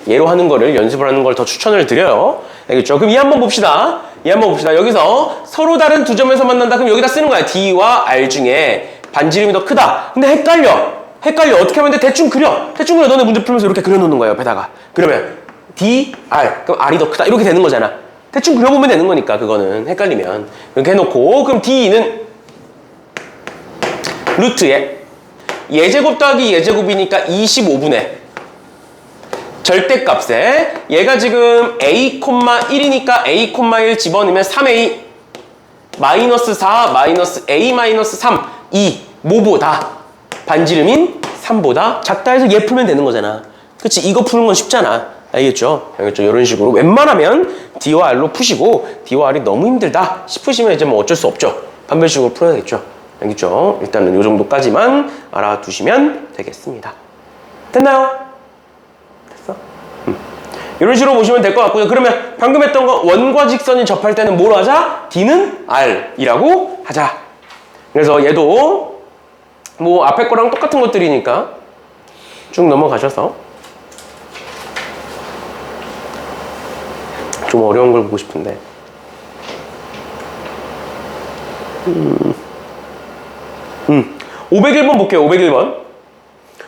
얘로 하는 거를 연습을 하는 걸 더 추천을 드려요. 알겠죠? 그럼 이 한번 봅시다. 여기서 서로 다른 두 점에서 만난다. 그럼 여기다 쓰는 거야. D와 R 중에 반지름이 더 크다. 근데 헷갈려. 어떻게 하면 돼? 대충 그려. 너네 문제 풀면서 이렇게 그려놓는 거예요, 옆에다가. 그러면 D, R. 그럼 R이 더 크다. 이렇게 되는 거잖아. 대충 그려보면 되는 거니까, 그거는. 헷갈리면. 이렇게 해놓고, 그럼 D는 루트에 예제곱 더하기 예제곱이니까 25분의 절대값에 얘가 지금 a,1이니까 a,1 집어넣으면 3a 마이너스 4 마이너스 a 마이너스 3 2 뭐보다 반지름인 3보다 작다 해서 얘 풀면 되는 거잖아. 그치? 이거 푸는 건 쉽잖아. 알겠죠? 이런 식으로 웬만하면 D와 R로 푸시고, D와 R이 너무 힘들다 싶으시면 이제 뭐 어쩔 수 없죠. 판별식으로 풀어야겠죠. 알겠죠? 일단은 이 정도까지만 알아두시면 되겠습니다. 됐나요? 됐어? 이런 식으로 보시면 될 것 같고요. 그러면 방금 했던 거 원과 직선이 접할 때는 뭘 하자? D는 R이라고 하자. 그래서 얘도 뭐 앞에 거랑 똑같은 것들이니까 쭉 넘어가셔서 좀 어려운 걸 보고 싶은데 501번 볼게요.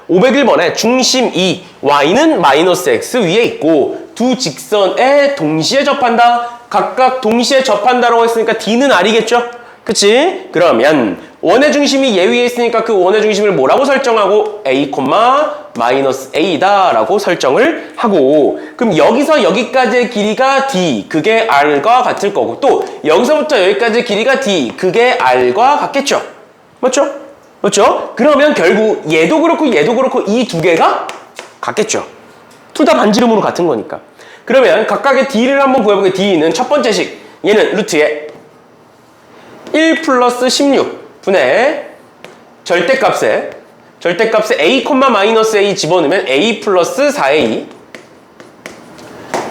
501번에 중심 E, Y는 마이너스 X 위에 있고 두 직선에 동시에 접한다. 각각 동시에 접한다라고 했으니까 D는 R이겠죠? 그치? 그러면 원의 중심이 얘 위에 있으니까 그 원의 중심을 뭐라고 설정하고 A, 마이너스 A다 라고 설정을 하고, 그럼 여기서 여기까지의 길이가 D, 그게 R과 같을 거고, 또 여기서부터 여기까지의 길이가 D, 그게 R과 같겠죠? 맞죠? 그러면 결국 얘도 그렇고 이 두 개가 같겠죠? 둘 다 반지름으로 같은 거니까. 그러면 각각의 D를 한번 구해볼게요. D는 첫 번째 식, 얘는 루트에 1 플러스 16분의 절대값에 a, 마이너스 a 집어넣으면 a 플러스 4a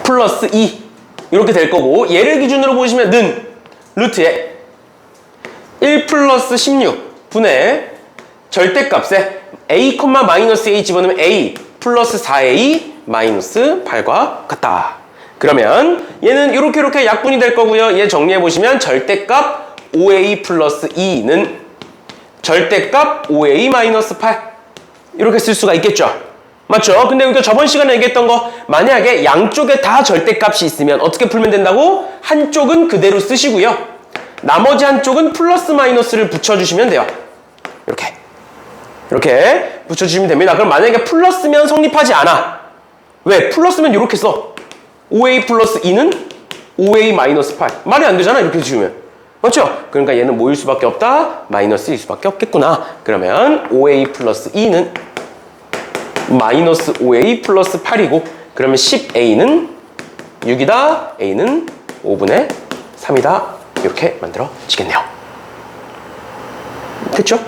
플러스 2 이렇게 될 거고, 얘를 기준으로 보시면 는 루트에 1 플러스 16분의 절대값에 a, 마이너스 a 집어넣으면 a 플러스 4a 마이너스 8과 같다. 그러면 얘는 이렇게 약분이 될 거고요. 얘 정리해 보시면 절대값 5a 플러스 2는 절대값 5a 마이너스 8 이렇게 쓸 수가 있겠죠? 맞죠? 근데 우리가 저번 시간에 얘기했던 거, 만약에 양쪽에 다 절대값이 있으면 어떻게 풀면 된다고? 한쪽은 그대로 쓰시고요. 나머지 한쪽은 플러스 마이너스를 붙여주시면 돼요. 이렇게 붙여주시면 됩니다. 그럼 만약에 플러스면 성립하지 않아. 왜? 플러스면 이렇게 써. 5a 플러스 2는 5a 마이너스 8. 말이 안 되잖아, 이렇게 지우면. 맞죠? 그러니까 얘는 뭐일 수밖에 없다? 마이너스일 수밖에 없겠구나. 그러면 5a 플러스 2는 마이너스 5a 플러스 8이고, 그러면 10a는 6이다, a는 5분의 3이다. 이렇게 만들어지겠네요. 됐죠?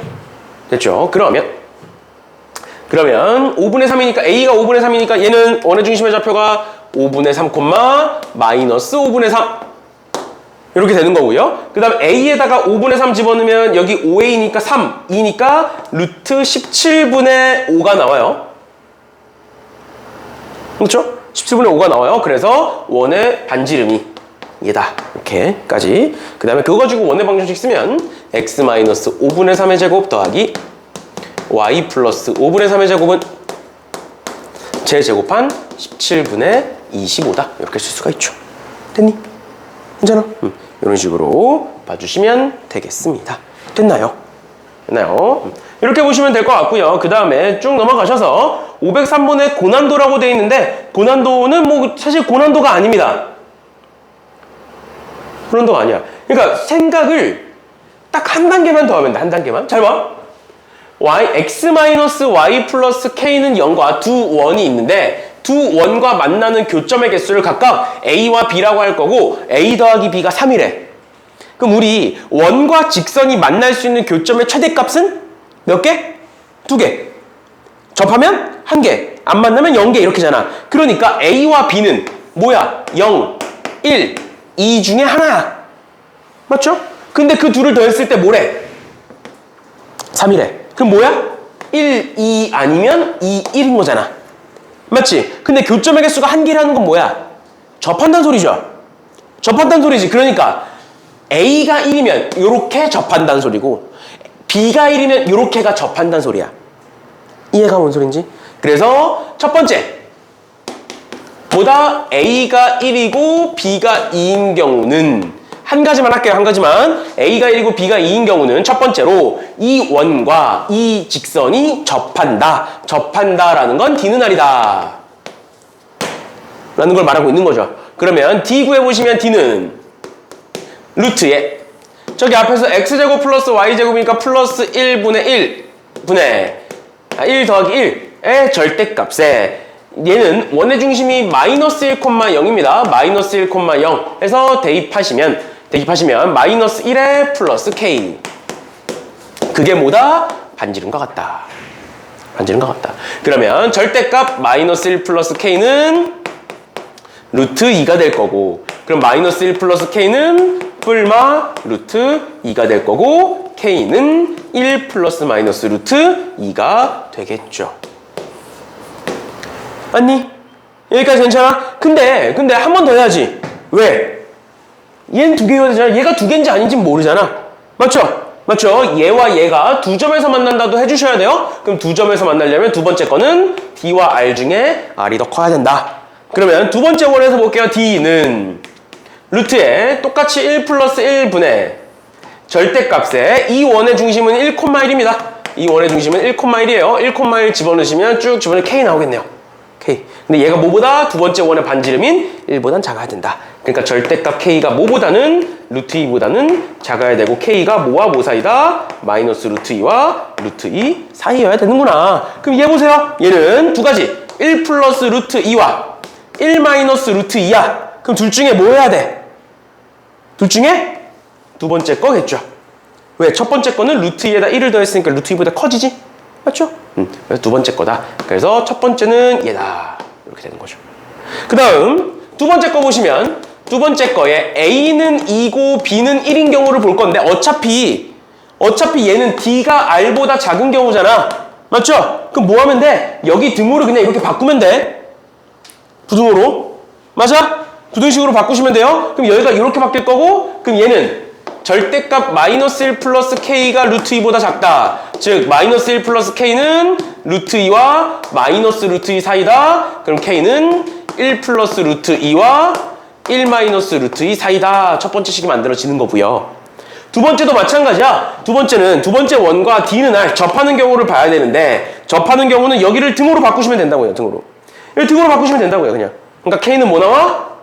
그러면 5분의 3이니까, a가 5분의 3이니까 얘는 원의 중심의 좌표가 5분의 3, 마이너스 5분의 3. 이렇게 되는 거고요. 그 다음 a에다가 5분의 3 집어넣으면 여기 5a니까 3, 2니까 루트 17분의 5가 나와요. 그렇죠? 17분의 5가 나와요. 그래서 원의 반지름이 얘다. 이렇게까지. 그 다음에 그거 가지고 원의 방정식 쓰면 x-5분의 3의 제곱 더하기 y 플러스 5분의 3의 제곱은 제제곱한 17분의 25다. 이렇게 쓸 수가 있죠. 됐니? 괜찮아? 이런 식으로 봐주시면 되겠습니다. 됐나요? 됐나요? 이렇게 보시면 될 것 같고요. 그 다음에 쭉 넘어가셔서 503번에 고난도라고 되어 있는데 고난도는 뭐 사실 고난도가 아닙니다. 고난도가 아니야. 그러니까 생각을 딱 한 단계만 더 하면 돼. 한 단계만. 잘 봐. x-y 플러스 k는 0과 두 원이 있는데 두 원과 만나는 교점의 개수를 각각 a와 b라고 할 거고 a 더하기 b가 3이래. 그럼 우리 원과 직선이 만날 수 있는 교점의 최대값은 몇 개? 2개. 접하면 1개. 안 만나면 0개 이렇게잖아. 그러니까 a와 b는 뭐야? 0, 1, 2 중에 하나야. 맞죠? 근데 그 둘을 더했을 때 뭐래? 3이래. 그럼 뭐야? 1, 2 아니면 2, 1인 거잖아. 맞지? 근데 교점의 개수가 1개라는 건 뭐야? 접한다는 소리죠. 접한다는 소리지. 그러니까 A가 1이면 이렇게 접한다는 소리고 B가 1이면 이렇게가 접한다는 소리야. 이해가 뭔 소린지? 그래서 첫 번째 보다 A가 1이고 B가 2인 경우는 한 가지만 할게요. 한 가지만. A가 1이고 B가 2인 경우는 첫 번째로 이 원과 이 직선이 접한다. 접한다라는 건 D는 R이다. 라는 걸 말하고 있는 거죠. 그러면 D 구해보시면 D는 루트에 저기 앞에서 X제곱 플러스 Y제곱이니까 플러스 1분의 1 더하기 1의 절대값에 얘는 원의 중심이 마이너스 1,0입니다. 마이너스 1,0 해서 대입하시면 마이너스 1에 플러스 K. 그게 뭐다? 반지름과 같다. 반지름과 같다. 그러면 절대값 마이너스 1 플러스 K는 루트 2가 될 거고 그럼 마이너스 1 플러스 K는 뿔마 루트 2가 될 거고 K는 1 플러스 마이너스 루트 2가 되겠죠. 맞니? 여기까지 괜찮아? 근데 한 번 더 해야지. 왜? 얘는 2개여야 되잖아. 얘가 2개인지 아닌지 모르잖아. 맞죠? 맞죠? 얘와 얘가 두 점에서 만난다도 해주셔야 돼요. 그럼 두 점에서 만나려면 두 번째 거는 D와 R 중에 R이 더 커야 된다. 그러면 두 번째 원에서 볼게요. D는 루트에 똑같이 1 플러스 1분의 절대값에 이 원의 중심은 1,1입니다. 이 원의 중심은 1,1이에요. 1,1 집어넣으시면 쭉 집어넣으면 K 나오겠네요. K. 근데 얘가 뭐보다 두 번째 원의 반지름인 1보단 작아야 된다. 그러니까 절대값 K가 뭐보다는 루트 2보다는 작아야 되고 K가 뭐와 뭐 사이다? 마이너스 루트 2와 루트 2 사이여야 되는구나. 그럼 얘 보세요. 얘는 두 가지. 1 플러스 루트 2와 1 마이너스 루트 2야. 그럼 둘 중에 뭐 해야 돼? 둘 중에 두 번째 거겠죠. 왜? 첫 번째 거는 루트 2에다 1을 더했으니까 루트 2보다 커지지? 맞죠? 그래서 두 번째 거다. 그래서 첫 번째는 얘다. 이렇게 되는 거죠. 그 다음 두 번째 거 보시면 두 번째 거에 A는 2고 B는 1인 경우를 볼 건데 어차피 얘는 D가 R보다 작은 경우잖아. 맞죠? 그럼 뭐 하면 돼? 여기 등호를 그냥 이렇게 바꾸면 돼. 부등호로. 맞아? 부등식으로 바꾸시면 돼요. 그럼 여기가 이렇게 바뀔 거고 그럼 얘는 절대값 마이너스 1 플러스 K가 루트 2보다 작다. 즉 마이너스 1 플러스 K는 루트 2와 마이너스 루트 2 사이다. 그럼 K는 1 플러스 루트 2와 1 마이너스 루트 2 사이다. 첫 번째 식이 만들어지는 거고요. 두 번째도 마찬가지야. 두 번째는 두 번째 원과 D는 R 접하는 경우를 봐야 되는데 접하는 경우는 여기를 등호로 바꾸시면 된다고요. 등호로. 여기 등호로 바꾸시면 된다고요. 그냥. 그러니까 K는 뭐 나와?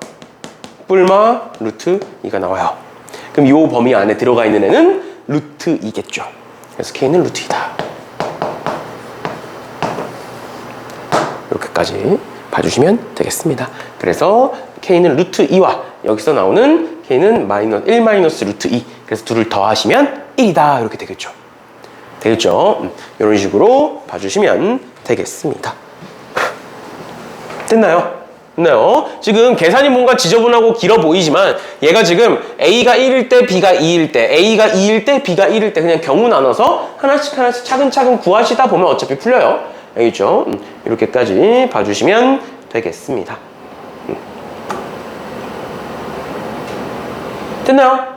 뿔마 루트 2가 나와요. 그럼 이 범위 안에 들어가 있는 애는 루트 2겠죠. 그래서 K는 루트 2다. 이렇게까지 봐주시면 되겠습니다. 그래서 K는 루트 2와 여기서 나오는 K는 1 마이너스 루트 2. 그래서 둘을 더하시면 1이다. 이렇게 되겠죠. 되겠죠? 이런 식으로 봐주시면 되겠습니다. 됐나요? 지금 계산이 뭔가 지저분하고 길어 보이지만 얘가 지금 A가 1일 때 B가 2일 때 A가 2일 때 B가 1일 때 그냥 경우 나눠서 하나씩 차근차근 구하시다 보면 어차피 풀려요. 알겠죠? 이렇게까지 봐주시면 되겠습니다. 됐나요?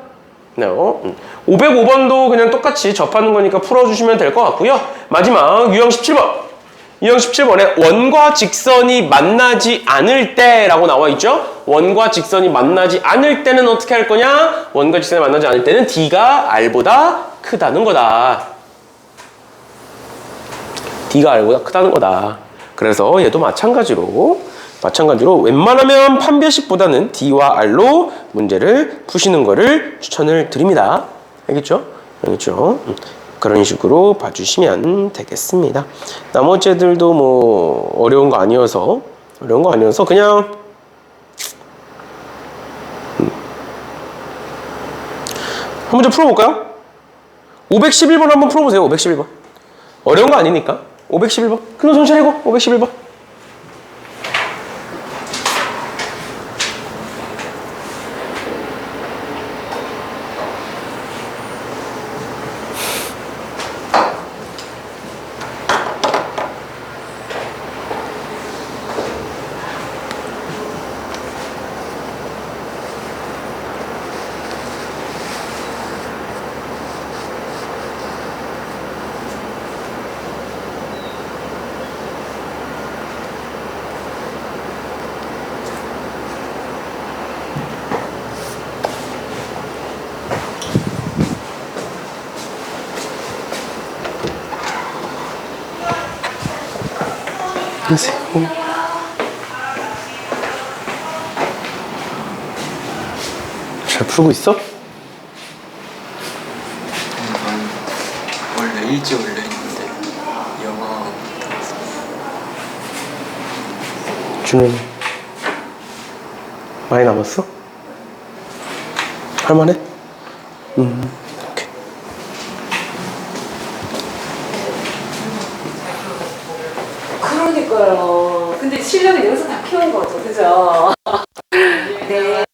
네. 505번도 그냥 똑같이 접하는 거니까 풀어주시면 될 것 같고요. 마지막 유형 17번. 유형 17번에 원과 직선이 만나지 않을 때라고 나와 있죠? 원과 직선이 만나지 않을 때는 어떻게 할 거냐? 원과 직선이 만나지 않을 때는 D가 R보다 크다는 거다. D가 R보다 크다는 거다. 그래서 얘도 마찬가지로 웬만하면 판별식보다는 D와 R로 문제를 푸시는 거를 추천을 드립니다. 알겠죠? 그런 식으로 봐주시면 되겠습니다. 나머지 애들도 뭐 어려운 거 아니어서 그냥 한 문제 풀어볼까요? 511번 한번 풀어보세요. 511번 어려운 거 아니니까. 511번 큰 손 차리고 511번 안녕하세요. 잘 풀고 있어? 원래 일찍 올려 있는데 영어 준호는 많이 남았어? 할만해? 오케이. 그러니까요. 근데 실력은 여기서 다 키운 거죠, 그죠? 네.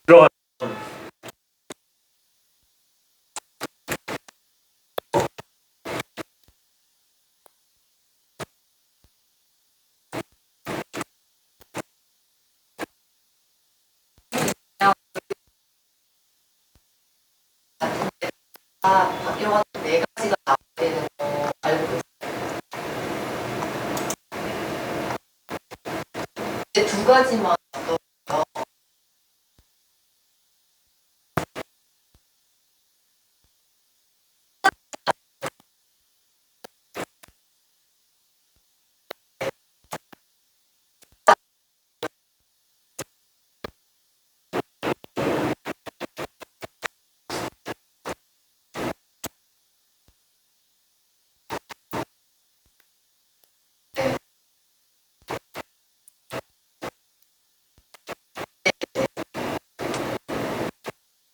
들어가. 영화 네 가지가 나와야 되는 거 알고 있어요. 근데 두 가지만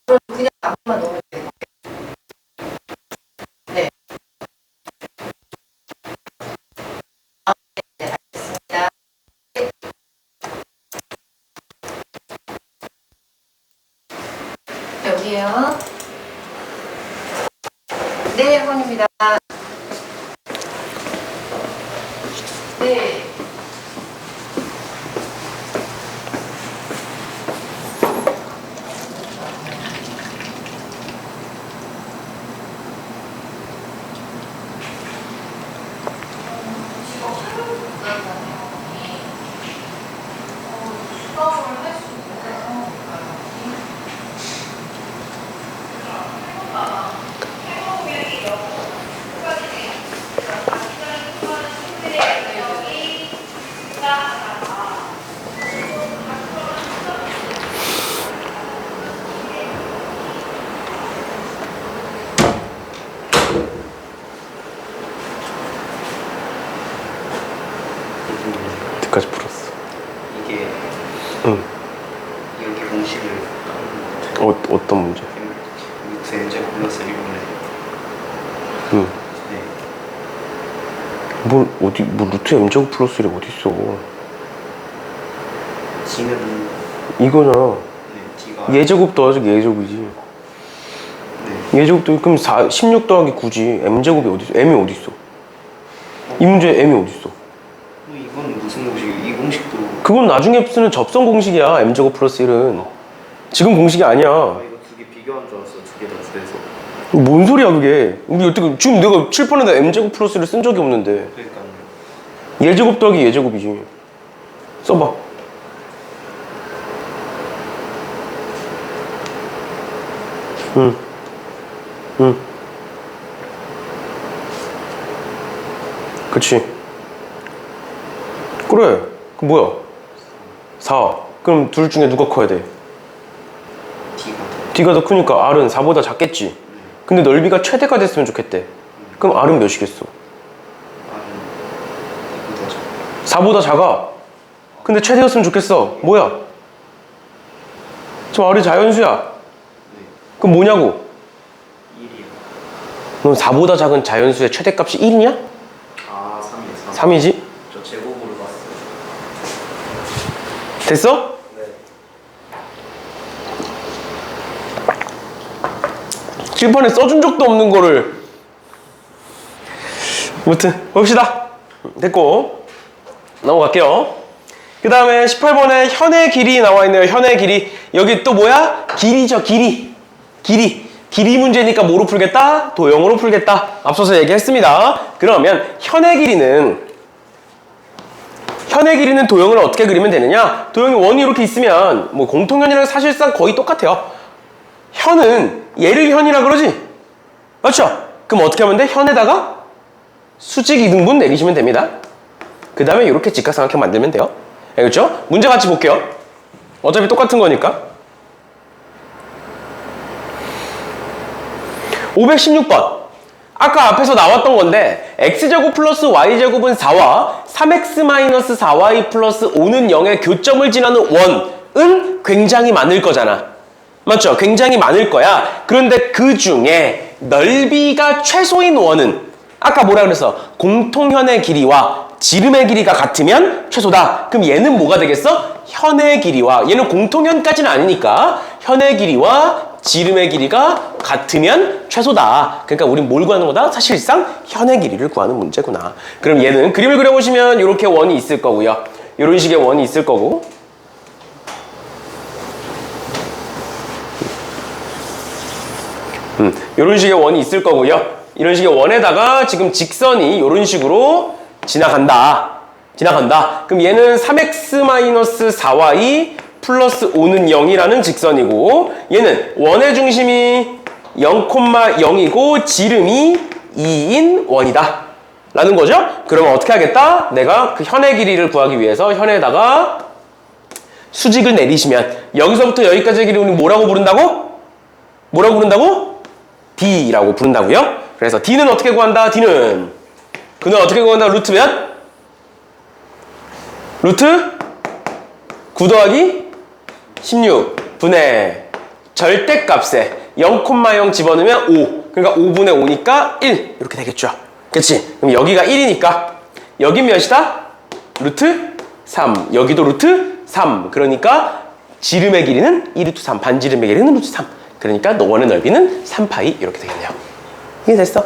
또 그냥 앞만 놓으면 돼요. 네. 네, 알겠습니다. 여기에요. 네, 학원입니다. 어떤 문제? 루트 n제곱 플러스 1분의 응. 네. 뭐 루트 m제곱 플러스 1이 어디 있어? D는 이거잖아. 네, D가 예제곱 더하기 예제곱이지. 네. 예제곱도 그럼 16 더하기 9지. m제곱이 어디 있어? m이 어디 있어? 이 문제에 m이 어디 있어? 이건 무슨 공식이에요? 이 공식도 그건 나중에 쓰는 접선 공식이야. m제곱 플러스 1은. 지금 공식이 아니야. 이거 두 개 비교한 줄 알았어. 두 개 다 줄여서. 뭔 소리야 그게? 우리 어떻게 지금 내가 칠판에다 m제곱 플러스를 쓴 적이 없는데. 그러니까요. 예제곱 더하기 예제곱이지. 써봐. 응. 그치. 그래. 그 뭐야? 4. 그럼 둘 중에 누가 커야 돼? D가 더 D가 더 크니까 R은 4보다 작겠지. 근데 넓이가 최대가 됐으면 좋겠대. 그럼 R은 몇이겠어? 이거 더 작아. 4보다 작아. 근데 최대였으면 좋겠어. 뭐야? 지금 R이 자연수야. 그럼 뭐냐고? 1이요. 그럼 4보다 작은 자연수의 최대값이 1이냐? 아 3이에요. 3. 3이지? 저 제곱으로 봤어요. 됐어? 네. 칠판에 써준 적도 없는 거를. 아무튼 봅시다. 됐고 넘어갈게요. 그 다음에 18번에 현의 길이 나와 있네요. 현의 길이. 여기 또 뭐야? 길이죠. 길이 문제니까 뭐로 풀겠다? 도형으로 풀겠다. 앞서서 얘기했습니다. 그러면 현의 길이는 도형을 어떻게 그리면 되느냐? 도형이 원이 이렇게 있으면 뭐 공통현이랑 사실상 거의 똑같아요. 현은 얘를 현이라 그러지? 맞죠? 그럼 어떻게 하면 돼? 현에다가 수직 이등분 내리시면 됩니다. 그 다음에 이렇게 직각삼각형 만들면 돼요. 알겠죠? 문제 같이 볼게요. 어차피 똑같은 거니까. 516번. 아까 앞에서 나왔던 건데 x제곱 플러스 y제곱은 4와 3x 마이너스 4y 플러스 5는 0의 교점을 지나는 원은 굉장히 많을 거잖아. 맞죠? 굉장히 많을 거야. 그런데 그 중에 넓이가 최소인 원은 아까 뭐라 그랬어? 공통현의 길이와 지름의 길이가 같으면 최소다. 그럼 얘는 뭐가 되겠어? 현의 길이와 얘는 공통현까지는 아니니까 현의 길이와 지름의 길이가 같으면 최소다. 그러니까 우린 뭘 구하는 거다? 사실상 현의 길이를 구하는 문제구나. 그럼 얘는 그림을 그려보시면 이렇게 원이 있을 거고요. 이런 식의 원이 있을 거고. 이런 식의 원이 있을 거고요. 이런 식의 원에다가 지금 직선이 이런 식으로 지나간다. 그럼 얘는 3x-4y 플러스 5는 0이라는 직선이고 얘는 원의 중심이 0,0이고 지름이 2인 원이다. 라는 거죠? 그러면 어떻게 하겠다? 내가 그 현의 길이를 구하기 위해서 현에다가 수직을 내리시면 여기서부터 여기까지의 길이 우리 뭐라고 부른다고? D라고 부른다고요? 그래서 D는 어떻게 구한다? D는 그는 어떻게 구한다? 루트 몇? 루트 9 더하기 16 분의 절대값에 0,0 집어넣으면 5. 그러니까 5분의 5니까 1 이렇게 되겠죠. 그치? 그럼 여기가 1이니까 여긴 몇이다? 루트 3. 여기도 루트 3. 그러니까 지름의 길이는 2루트 3. 반지름의 길이는 루트 3. 그러니까 원의 넓이는 3파이 이렇게 되겠네요. 이해됐어?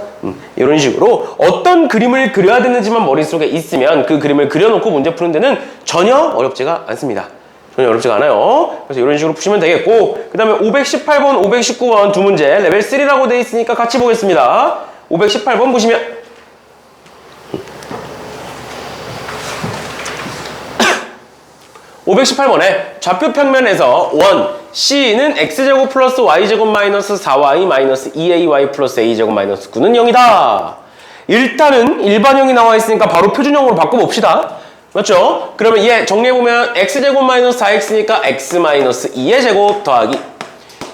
이런 식으로 어떤 그림을 그려야 되는지만 머릿속에 있으면 그 그림을 그려놓고 문제 푸는 데는 전혀 어렵지가 않습니다. 전혀 어렵지가 않아요. 그래서 이런 식으로 푸시면 되겠고 그 다음에 518번, 519번 두 문제 레벨 3라고 되어 있으니까 같이 보겠습니다. 518번 보시면 518번에 좌표 평면에서 원 C는 x제곱 플러스 y제곱 마이너스 4y 마이너스 2ay 플러스 a제곱 마이너스 9는 0이다. 일단은 일반형이 나와 있으니까 바로 표준형으로 바꿔봅시다. 맞죠? 그러면 얘 정리해보면 x제곱 마이너스 4x니까 x 마이너스 2의 제곱 더하기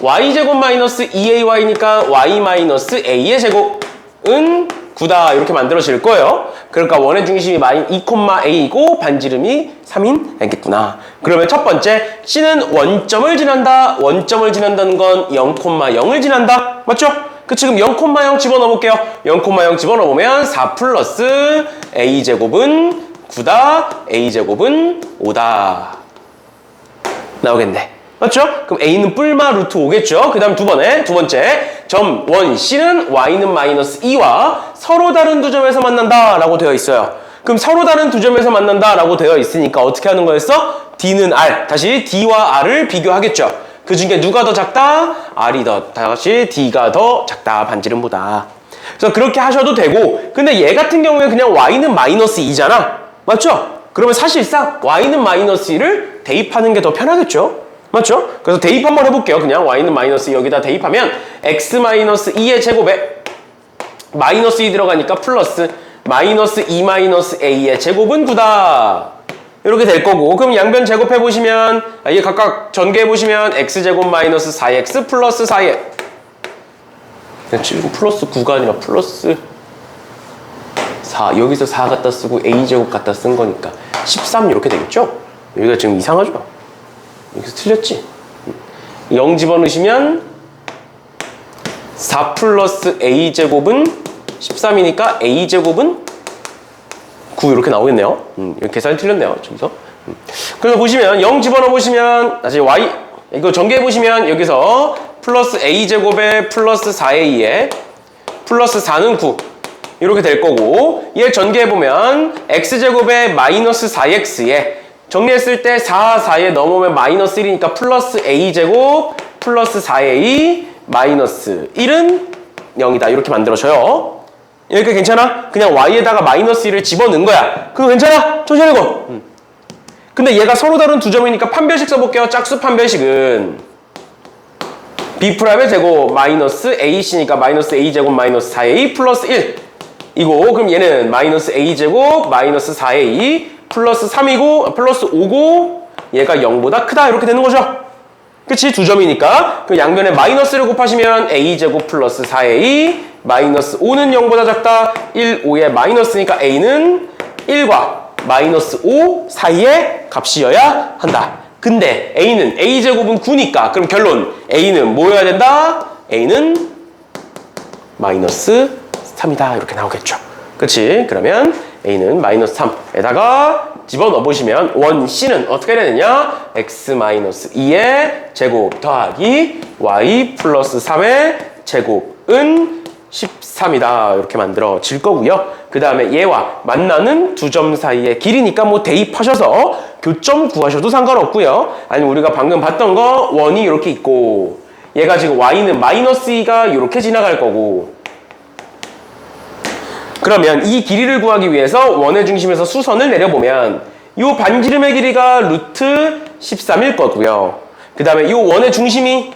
y제곱 마이너스 2ay니까 y 마이너스 a의 제곱은 9다. 이렇게 만들어질 거예요. 그러니까 원의 중심이 2,a이고 반지름이 3인 알겠구나. 그러면 첫 번째 C는 원점을 지난다. 원점을 지난다는 건 0,0을 지난다. 맞죠? 그 지금 0,0 집어넣어 볼게요. 0,0 집어넣어 보면 4 플러스 a제곱은 9다. a제곱은 5다. 나오겠네. 맞죠? 그럼 a는 뿔마 루트 5겠죠? 그 다음 두 번째 점 원 C는 y는 마이너스 2와 서로 다른 두 점에서 만난다 라고 되어 있어요. 그럼 서로 다른 두 점에서 만난다 라고 되어 있으니까 어떻게 하는 거였어? D는 R. 다시 D와 R을 비교하겠죠. 그 중에 누가 더 작다? R이 다시 D가 더 작다. 반지름보다. 그래서 그렇게 하셔도 되고, 근데 얘 같은 경우에 그냥 y는 마이너스 2잖아. 맞죠? 그러면 사실상 y는 마이너스 2를 대입하는 게 더 편하겠죠? 맞죠? 그래서 대입 한번 해볼게요. 그냥 y는 마이너스 2 여기다 대입하면 x 마이너스 2의 제곱에 마이너스 2 들어가니까 플러스 마이너스 2 마이너스 a의 제곱은 9다. 이렇게 될 거고, 그럼 양변 제곱해보시면, 이게 각각 전개해보시면 x제곱 마이너스 4x 플러스 4에 지금 플러스 9가 아니라 플러스 4, 여기서 4 갖다 쓰고 a제곱 갖다 쓴 거니까 13 이렇게 되겠죠? 여기가 지금 이상하죠? 여기서 틀렸지? 0 집어넣으시면 4 플러스 a제곱은 13이니까 a제곱은 9 이렇게 나오겠네요. 여기 계산이 틀렸네요. 저기서. 그래서 보시면 0 집어넣어 보시면 다시 y 이거 전개해 보시면 여기서 플러스 a제곱에 플러스 4a에 플러스 4는 9 이렇게 될 거고, 얘 전개해 보면 x제곱에 마이너스 4x에 정리했을 때 4, 4에 넘어오면 마이너스 1이니까 플러스 a제곱 플러스 4a 마이너스 1은 0이다. 이렇게 만들어져요. 이렇게 괜찮아? 그냥 y에다가 마이너스 1을 집어넣은 거야. 그거 괜찮아? 천천히 고. 근데 얘가 서로 다른 두 점이니까 판별식 써볼게요. 짝수 판별식은 b'의 제곱 마이너스 ac니까 마이너스 a제곱 마이너스 4a 플러스 1 이고, 그럼 얘는 마이너스 a제곱 마이너스 4a 플러스 3이고 플러스 5고 얘가 0보다 크다 이렇게 되는 거죠. 그치? 두 점이니까 그 양변에 마이너스를 곱하시면 a제곱 플러스 4a 마이너스 5는 0보다 작다. 1, 5에 마이너스니까 a는 1과 마이너스 5 사이의 값이어야 한다. 근데 a는 a제곱은 9니까 그럼 결론 a는 뭐여야 된다? a는 마이너스 3이다. 이렇게 나오겠죠. 그치? 그러면 a는 마이너스 3에다가 집어넣어 보시면 원 C는 어떻게 되느냐? x 마이너스 2의 제곱 더하기 y 플러스 3의 제곱은 13이다. 이렇게 만들어질 거고요. 그 다음에 얘와 만나는 두 점 사이의 길이니까 뭐 대입하셔서 교점 구하셔도 상관없고요. 아니면 우리가 방금 봤던 거 원이 이렇게 있고 얘가 지금 y는 마이너스 2가 이렇게 지나갈 거고, 그러면 이 길이를 구하기 위해서 원의 중심에서 수선을 내려보면 이 반지름의 길이가 루트 13일 거고요. 그 다음에 이 원의 중심이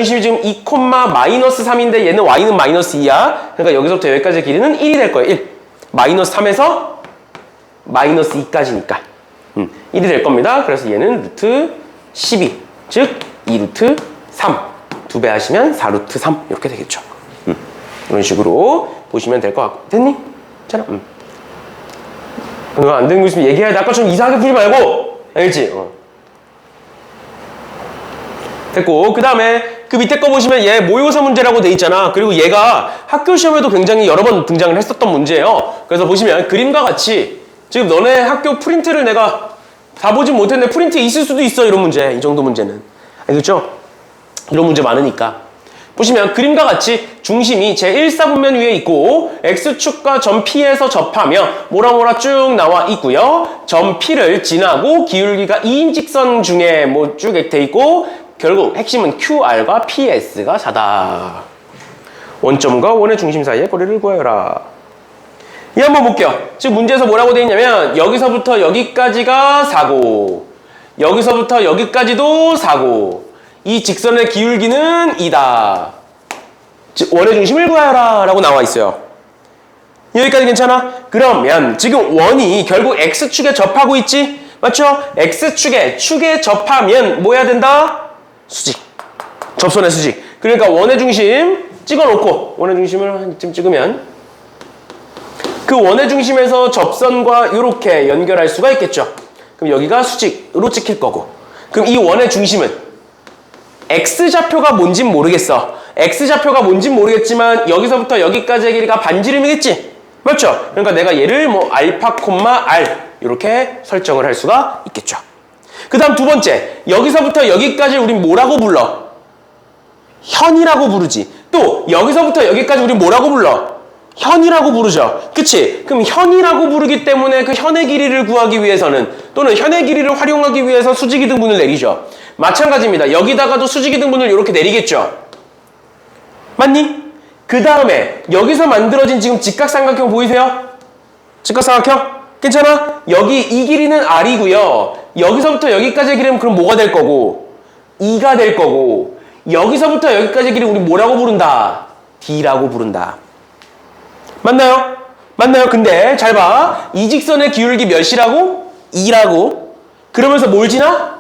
지금 2, 마이너스 3인데 얘는 y는 마이너스 2야. 그러니까 여기서부터 여기까지의 길이는 1이 될 거예요. 1. 마이너스 3에서 마이너스 2까지니까 1이 될 겁니다. 그래서 얘는 루트 12, 즉 2루트 3. 2배 하시면 4루트 3 이렇게 되겠죠. 이런 식으로 보시면 될 것 같고. 됐니? 괜찮아? 안 되는 거 있으면 얘기해야 돼. 아까처럼 이상하게 풀지 말고. 알겠지? 됐고, 그 다음에 그 밑에 거 보시면 얘 모의고사 문제라고 돼 있잖아. 그리고 얘가 학교 시험에도 굉장히 여러 번 등장을 했었던 문제예요. 그래서 보시면 그림과 같이 지금 너네 학교 프린트를 내가 다 보진 못했는데 프린트에 있을 수도 있어. 이런 문제. 이 정도 문제는. 알겠죠? 이런 문제 많으니까. 보시면 그림과 같이 중심이 제1사분면 위에 있고 X축과 점 P에서 접하며 뭐라 쭉 나와 있고요. 점 P를 지나고 기울기가 2인 직선 중에 뭐 쭉 돼 있고 결국 핵심은 QR과 PS가 4다. 원점과 원의 중심 사이의 거리를 구하여라. 이 한번 볼게요. 지금 문제에서 뭐라고 돼 있냐면 여기서부터 여기까지가 4고 여기서부터 여기까지도 4고 이 직선의 기울기는 2다. 즉 원의 중심을 구하여라 라고 나와 있어요. 여기까지 괜찮아? 그러면 지금 원이 결국 X축에 접하고 있지? 맞죠? X축에 접하면 뭐 해야 된다? 수직. 접선의 수직. 그러니까 원의 중심 찍어놓고 원의 중심을 한 이쯤 찍으면 그 원의 중심에서 접선과 이렇게 연결할 수가 있겠죠. 그럼 여기가 수직으로 찍힐 거고. 그럼 이 원의 중심은 x좌표가 뭔진 모르겠어. x좌표가 뭔진 모르겠지만 여기서부터 여기까지의 길이가 반지름이겠지. 맞죠? 그러니까 내가 얘를 뭐 알파, r 이렇게 설정을 할 수가 있겠죠. 그 다음 두 번째, 여기서부터 여기까지 우린 뭐라고 불러? 현이라고 부르지. 또 여기서부터 여기까지 우린 뭐라고 불러? 현이라고 부르죠. 그치? 그럼 현이라고 부르기 때문에 그 현의 길이를 구하기 위해서는 또는 현의 길이를 활용하기 위해서 수직이등분을 내리죠. 마찬가지입니다. 여기다가도 수직이등분을 이렇게 내리겠죠. 맞니? 그 다음에 여기서 만들어진 지금 직각삼각형 보이세요? 직각삼각형? 괜찮아? 여기 이 길이는 r이고요. 여기서부터 여기까지의 길이는 그럼 뭐가 될 거고? 2가 될 거고, 여기서부터 여기까지의 길이 우리 뭐라고 부른다? d라고 부른다. 맞나요? 맞나요? 근데 잘 봐. 이 직선의 기울기 몇이라고? 2라고. 그러면서 뭘 지나?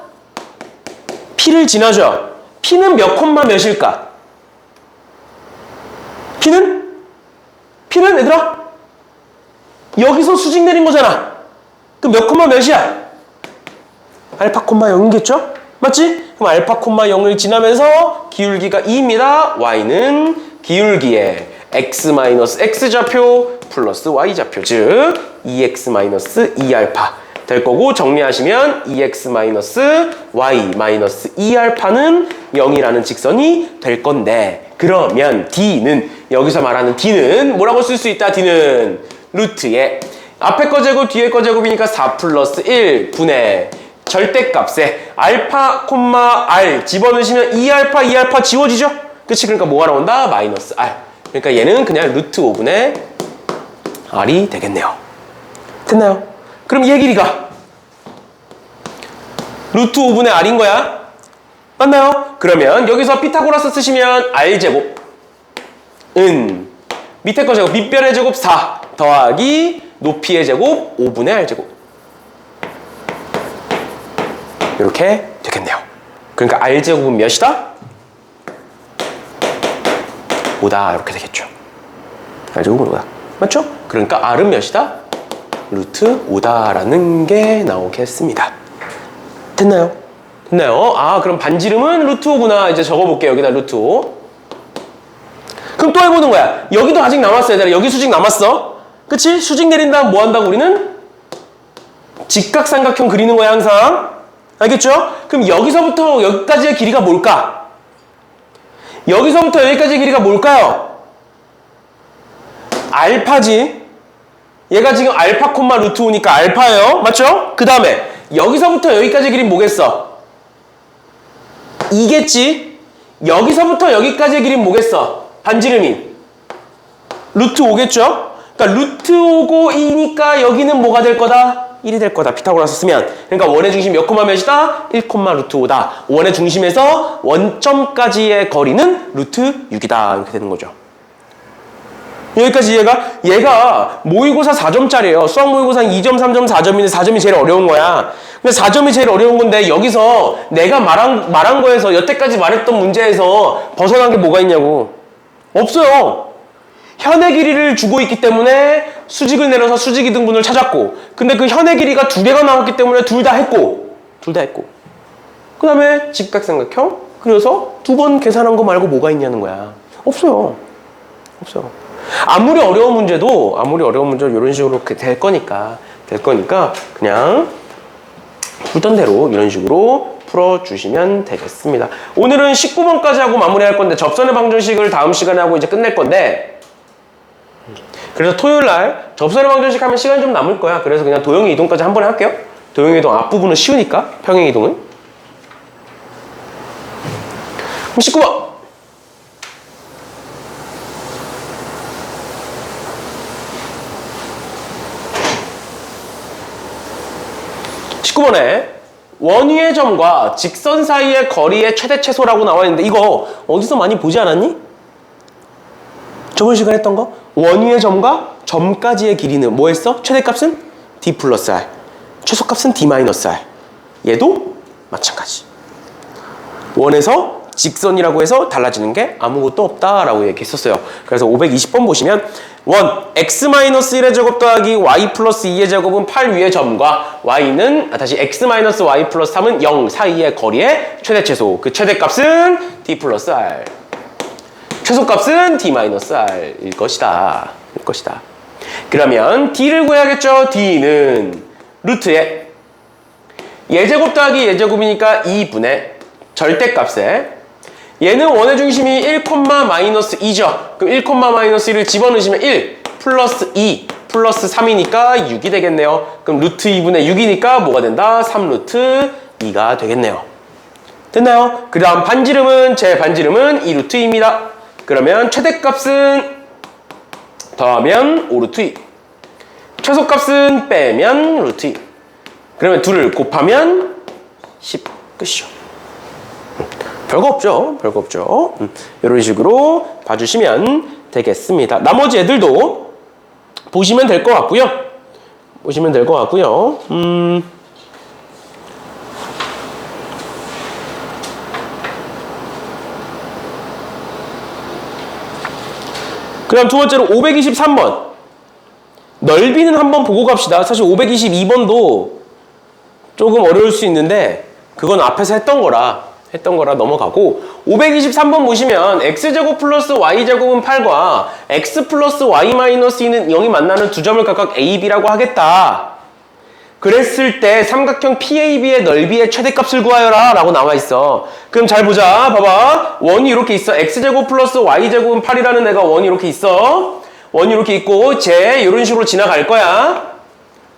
P를 지나죠. P는 몇 콤마 몇일까? P는 얘들아 여기서 수직 내린 거잖아. 그럼 몇 콤마 몇이야? 알파 콤마 0이겠죠? 맞지? 그럼 알파 콤마 0을 지나면서 기울기가 2입니다. y는 기울기에 x-x좌표 플러스 y좌표, 즉 2x-2알파 될 거고, 정리하시면 2x-y-2알파는 0이라는 직선이 될 건데, 그러면 d는, 여기서 말하는 d는 뭐라고 쓸 수 있다? d는 루트에 앞에 거 제곱 뒤에 거 제곱이니까 4 플러스 1 분의 절대값에 알파 콤마 r 집어넣으시면 2알파 지워지죠? 그치? 그러니까 뭐가 나온다? 마이너스 r. 그러니까 얘는 그냥 루트 5분의 r이 되겠네요. 됐나요? 그럼 얘 길이가 루트 5분의 r인 거야. 맞나요? 그러면 여기서 피타고라스 쓰시면 r제곱 은 밑에 거 제곱, 밑변의 제곱 4 더하기 높이의 제곱 5분의 r제곱, 이렇게 되겠네요. 그러니까 r제곱은 몇이다? 5다. 이렇게 되겠죠. r제곱은 5다. 맞죠? 그러니까 r은 몇이다? 루트 5다라는 게 나오겠습니다. 됐나요? 됐나요? 아, 그럼 반지름은 루트 5구나. 이제 적어볼게요. 여기다 루트 5. 그럼 또 해보는 거야. 여기도 아직 남았어, 얘들아. 여기 수직 남았어. 그치? 수직 내린 다음 뭐 한다고 우리는? 직각삼각형 그리는 거야, 항상. 알겠죠? 그럼 여기서부터 여기까지의 길이가 뭘까? 여기서부터 여기까지의 길이가 뭘까요? 알파지. 얘가 지금 알파 콤마 루트 5니까 알파예요. 맞죠? 그 다음에 여기서부터 여기까지의 길이는 뭐겠어? 2겠지? 여기서부터 여기까지의 길이는 뭐겠어? 반지름이 루트 5겠죠? 그러니까 루트 5고 2니까 여기는 뭐가 될 거다? 1이 될 거다. 피타고라스 쓰면. 그러니까 원의 중심 몇 콤마 몇이다? 1 콤마 루트 5다. 원의 중심에서 원점까지의 거리는 루트 6이다. 이렇게 되는 거죠. 여기까지 얘가 모의고사 4점짜리예요. 수학 모의고사 2점, 3점, 4점인데 4점이 제일 어려운 거야. 근데 4점이 제일 어려운 건데 여기서 내가 말한 거에서 여태까지 말했던 문제에서 벗어난 게 뭐가 있냐고. 없어요. 현의 길이를 주고 있기 때문에 수직을 내려서 수직이등분을 찾았고, 근데 그 현의 길이가 두 개가 나왔기 때문에 둘 다 했고 그 다음에 직각삼각형 그래서 두 번 계산한 거 말고 뭐가 있냐는 거야. 없어요. 아무리 어려운 문제도 이런 식으로 될 거니까 그냥 풀던 대로 이런 식으로 풀어주시면 되겠습니다. 오늘은 19번까지 하고 마무리할 건데, 접선의 방정식을 다음 시간에 하고 이제 끝낼 건데, 그래서 토요일날 접선의 방정식 하면 시간이 좀 남을 거야. 그래서 그냥 도형의 이동까지 한 번에 할게요. 도형의 이동 앞부분은 쉬우니까, 평행 이동은. 그럼 19번. 19번에 원위의 점과 직선 사이의 거리의 최대 최소라고 나와 있는데, 이거 어디서 많이 보지 않았니? 저번 시간에 했던 거? 원위의 점과 점까지의 길이는 뭐 했어? 최대값은 d 플러스 r, 최소값은 d 마이너스 r. 얘도 마찬가지. 원에서 직선이라고 해서 달라지는 게 아무것도 없다라고 얘기했었어요. 그래서 520번 보시면 원 x-1의 제곱 더하기 y 플러스 2의 제곱은 8 위의 점과 y는 다시 x-y 플러스 3은 0 사이의 거리의 최대 최소. 그 최대값은 d 플러스 r. 최소값은 d-r일 것이다. 그러면 d를 구해야겠죠. d는 루트에 예제곱 더하기 예제곱이니까 2분의 절대값에 얘는 원의 중심이 1,-2죠. 그럼 1,-1을 집어넣으시면 1 플러스 2 플러스 3이니까 6이 되겠네요. 그럼 루트 2분의 6이니까 뭐가 된다? 3루트 2가 되겠네요. 됐나요? 그 다음 반지름은 제 반지름은 2루트입니다. 그러면 최대값은 더하면 5루트 2. 최소값은 빼면 루트 2. 그러면 둘을 곱하면 10 끝이죠. 별거 없죠. 이런 식으로 봐주시면 되겠습니다. 나머지 애들도 보시면 될 것 같고요. 그 다음 두 번째로 523번. 넓이는 한번 보고 갑시다. 사실 522번도 조금 어려울 수 있는데 그건 앞에서 했던 거라 넘어가고 523번 보시면 x제곱 플러스 y제곱은 8과 x 플러스 y 마이너스 2는 0이 만나는 두 점을 각각 a, b라고 하겠다. 그랬을 때 삼각형 PAB의 넓이의 최대값을 구하여라 라고 나와 있어. 그럼 잘 보자. 봐봐. 원이 이렇게 있어. x제곱 플러스 y제곱은 8이라는 애가 원이 이렇게 있어. 원이 이렇게 있고 쟤 이런 식으로 지나갈 거야.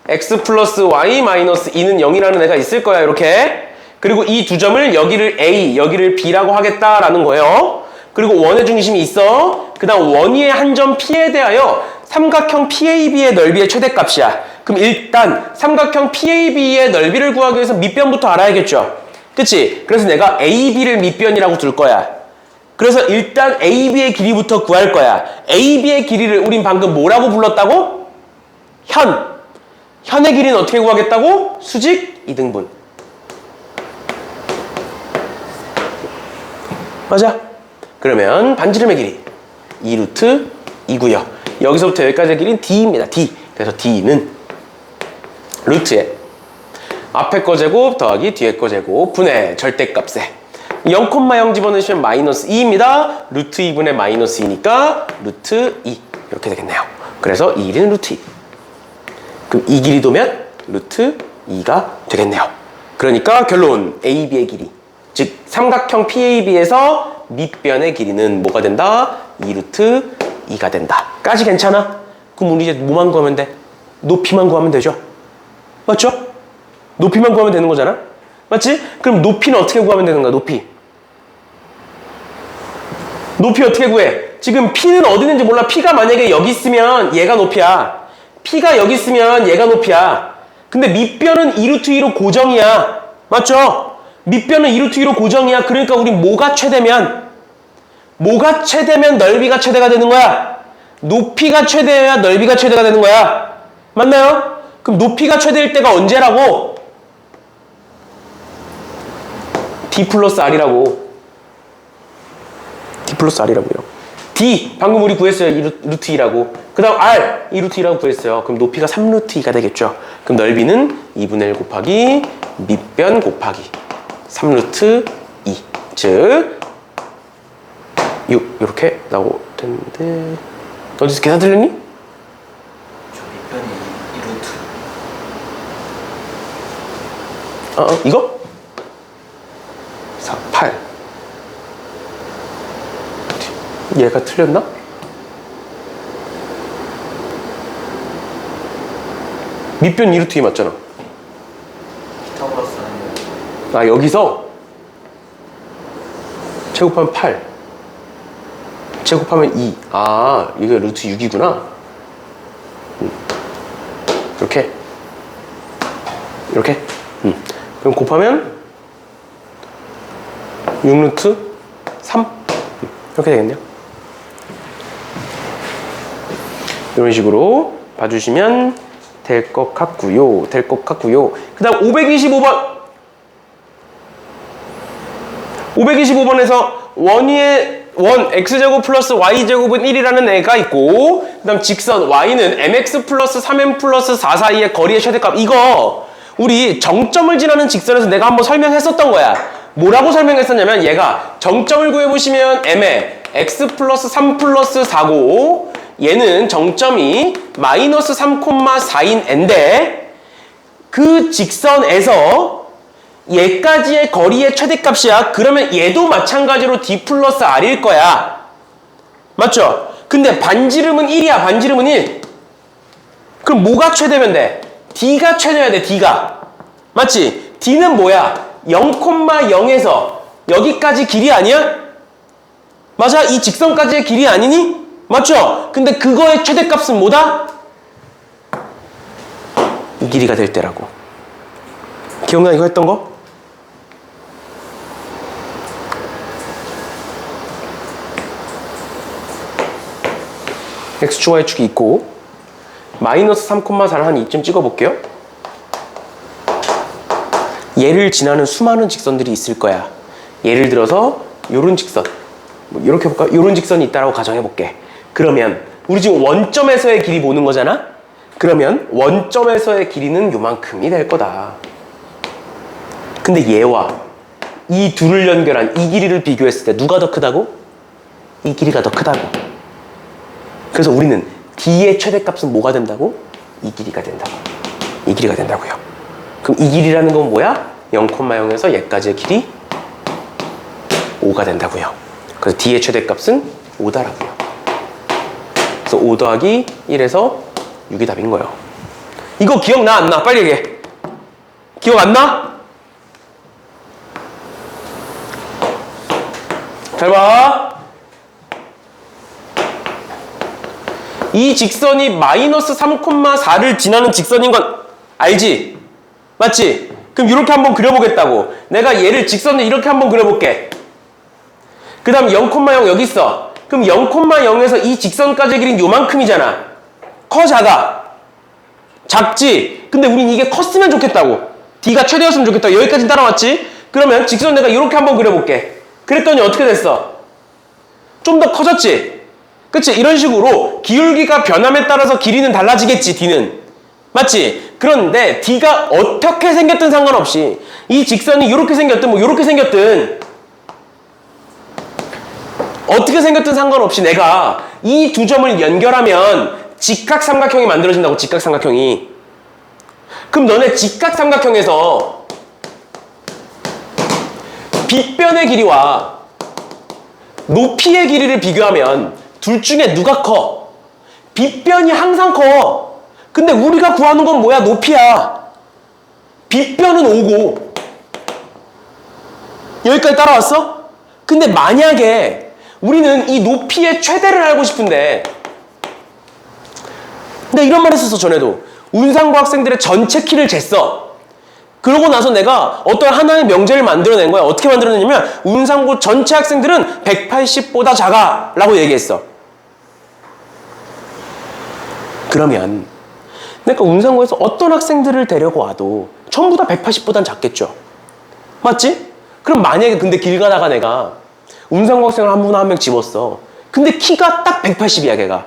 x 플러스 y 마이너스 2는 0이라는 애가 있을 거야. 이렇게. 그리고 이 두 점을 여기를 A, 여기를 B라고 하겠다라는 거예요. 그리고 원의 중심이 있어. 그 다음 원위의 한 점 P에 대하여 삼각형 PAB의 넓이의 최대값이야. 그럼 일단 삼각형 PAB의 넓이를 구하기 위해서 밑변부터 알아야겠죠. 그치? 그래서 내가 AB를 밑변이라고 둘 거야. 그래서 일단 AB의 길이부터 구할 거야. AB의 길이를 우린 방금 뭐라고 불렀다고? 현의 길이는 어떻게 구하겠다고? 수직 2등분. 맞아? 그러면 반지름의 길이 2루트 2고요. 여기서부터 여기까지의 길이는 D입니다. D. 그래서 D는 루트에 앞에 거 제곱 더하기 뒤에 거 제곱 분의 절대값에 0,0 집어넣으시면 마이너스 2입니다. 루트 2분의 마이너스 2니까 루트 2 이렇게 되겠네요. 그래서 이 길이는 루트 2. 그럼 이 길이 도면 루트 2가 되겠네요. 그러니까 결론 AB의 길이 즉 삼각형 PAB에서 밑변의 길이는 뭐가 된다? 2루트 2가 된다. 까지 괜찮아? 그럼 우리 이제 뭐만 구하면 돼? 높이만 구하면 되죠? 맞죠? 높이만 구하면 되는 거잖아? 맞지? 그럼 높이는 어떻게 구하면 되는 거야? 높이 어떻게 구해? 지금 P는 어디 있는지 몰라. P가 만약에 여기 있으면 얘가 높이야. P가 여기 있으면 얘가 높이야. 근데 밑변은 2루트 2로 고정이야. 맞죠? 밑변은 2루트 2로 고정이야. 그러니까 우리 뭐가 최대면 넓이가 최대가 되는 거야. 높이가 최대여야 넓이가 최대가 되는 거야. 맞나요? 그럼 높이가 최대일 때가 언제라고? D 플러스 R이라고. D 플러스 R이라고요. D 방금 우리 구했어요. 2루트 2라고. 그 다음 R 2루트 2라고 구했어요. 그럼 높이가 3루트 2가 되겠죠. 그럼 넓이는 2분의 1 곱하기 밑변 곱하기 3루트 2. 즉 6 이렇게 나올 텐데 어디서 계산 틀렸니? 저 밑변이 2루트. 이거? 4, 8 얘가 틀렸나? 밑변 2루트 2 맞잖아. 피타고라스 아니에요? 여기서 제곱하면 8 제곱하면 2. 이게 루트 6이구나. 이렇게 그럼 곱하면 6루트 3 이렇게 되겠네요. 이런 식으로 봐주시면 될 것 같고요. 그 다음 525번에서 원위의 원 x제곱 플러스 y제곱은 1이라는 애가 있고 그 다음 직선 y는 mx 플러스 3m 플러스 4 사이의 거리의 최대값. 이거 우리 정점을 지나는 직선에서 내가 한번 설명했었던 거야. 뭐라고 설명했었냐면 얘가 정점을 구해보시면 m에 x 플러스 3 플러스 4고 얘는 정점이 마이너스 3,4인 n데 그 직선에서 얘까지의 거리의 최대값이야. 그러면 얘도 마찬가지로 d 플러스 r일 거야. 맞죠? 근데 반지름은 1이야. 반지름은 1. 그럼 뭐가 최대면 돼? d가 최대야 돼. d가. 맞지? d는 뭐야? 0,0에서 여기까지 길이 아니야? 맞아? 이 직선까지의 길이 아니니? 맞죠? 근데 그거의 최대값은 뭐다? 이 길이가 될 때라고. 기억나 이거 했던 거? x축 y축이 있고 마이너스 3,4를 한 이쯤 찍어볼게요. 얘를 지나는 수많은 직선들이 있을 거야. 예를 들어서 요런 직선, 뭐 이렇게 볼까? 요런 직선이 있다라고 가정해볼게. 그러면 우리 지금 원점에서의 길이 보는 거잖아? 그러면 원점에서의 길이는 요만큼이 될 거다. 근데 얘와 이 둘을 연결한 이 길이를 비교했을 때 누가 더 크다고? 이 길이가 더 크다고. 그래서 우리는 d의 최대값은 뭐가 된다고? 이 길이가 된다고. 이 길이가 된다고요. 그럼 이 길이라는 건 뭐야? 0,0에서 얘까지의 길이 5가 된다고요. 그래서 d의 최대값은 5다라고요. 그래서 5 더하기 1에서 6이 답인 거예요. 이거 기억나 안 나? 빨리 얘기해. 기억 안 나? 잘 봐. 이 직선이 마이너스 3,4를 지나는 직선인 건 알지? 맞지? 그럼 이렇게 한번 그려보겠다고. 내가 얘를 직선을 이렇게 한번 그려볼게. 그 다음 0,0 여기 있어. 그럼 0,0에서 이 직선까지의 길이는 요만큼이잖아. 커 작아? 작지? 근데 우린 이게 컸으면 좋겠다고. d가 최대였으면 좋겠다고. 여기까지 따라왔지? 그러면 직선 내가 이렇게 한번 그려볼게. 그랬더니 어떻게 됐어? 좀 더 커졌지? 그치? 이런 식으로 기울기가 변함에 따라서 길이는 달라지겠지, d는. 맞지? 그런데 d가 어떻게 생겼든 상관없이 이 직선이 이렇게 생겼든 뭐 이렇게 생겼든 어떻게 생겼든 상관없이 내가 이 두 점을 연결하면 직각삼각형이 만들어진다고. 직각삼각형이. 그럼 너네 직각삼각형에서 빗변의 길이와 높이의 길이를 비교하면 둘 중에 누가 커? 빗변이 항상 커. 근데 우리가 구하는 건 뭐야? 높이야. 빗변은 5고. 여기까지 따라왔어? 근데 만약에 우리는 이 높이의 최대를 알고 싶은데, 근데 이런 말 했었어 전에도. 운상고 학생들의 전체 키를 쟀어. 그러고 나서 내가 어떤 하나의 명제를 만들어낸 거야. 어떻게 만들어냈냐면 운상고 전체 학생들은 180보다 작아 라고 얘기했어. 그러면 내가 운상고에서 어떤 학생들을 데려고 와도 전부 다 180보단 작겠죠. 맞지? 그럼 만약에 근데 길 가다가 내가 운상고 학생을 한 분 한 명 집었어. 근데 키가 딱 180이야 걔가.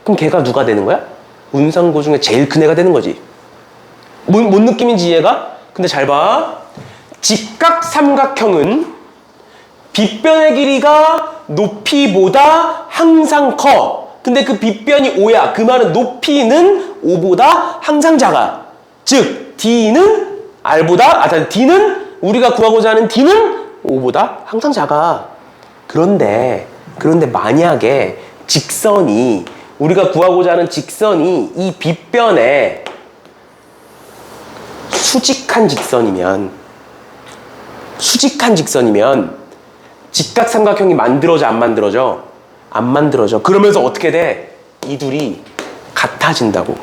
그럼 걔가 누가 되는 거야? 운상고 중에 제일 큰 애가 되는 거지. 뭔 느낌인지 이해가? 근데 잘 봐. 직각삼각형은 빗변의 길이가 높이보다 항상 커. 근데 그 빗변이 5야. 그 말은 높이는 5보다 항상 작아. 즉 D는 R보다 D는 우리가 구하고자 하는 D는 5보다 항상 작아. 그런데 만약에 직선이 우리가 구하고자 하는 직선이 이 빗변에 수직한 직선이면 직각삼각형이 만들어져 안 만들어져? 안 만들어져. 그러면서 어떻게 돼? 이 둘이 같아진다고.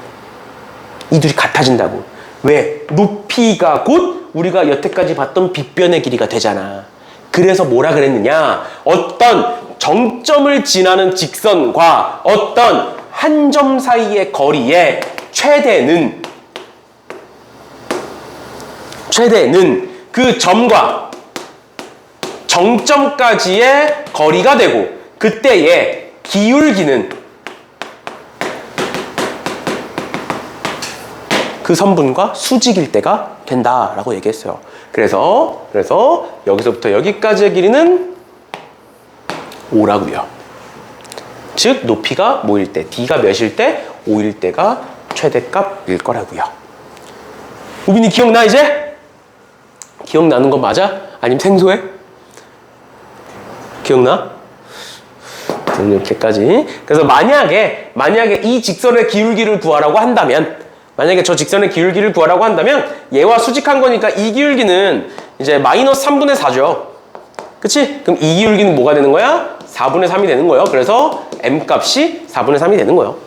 왜? 높이가 곧 우리가 여태까지 봤던 빗변의 길이가 되잖아. 그래서 뭐라 그랬느냐? 어떤 정점을 지나는 직선과 어떤 한 점 사이의 거리의 최대는 그 점과 정점까지의 거리가 되고 그때의 기울기는 그 선분과 수직일 때가 된다라고 얘기했어요. 그래서 여기서부터 여기까지의 길이는 5라고요. 즉 높이가 뭐일 때, D가 몇일 때, 5일 때가 최대값일 거라고요. 우빈이 기억나 이제? 기억나는 거 맞아? 아니면 생소해? 기억나? 이렇게까지. 그래서 만약에 이 직선의 기울기를 구하라고 한다면, 만약에 저 직선의 기울기를 구하라고 한다면 얘와 수직한 거니까 이 기울기는 이제 마이너스 3분의 4죠. 그치? 그럼 이 기울기는 뭐가 되는 거야? 4분의 3이 되는 거예요. 그래서 M값이 4분의 3이 되는 거예요.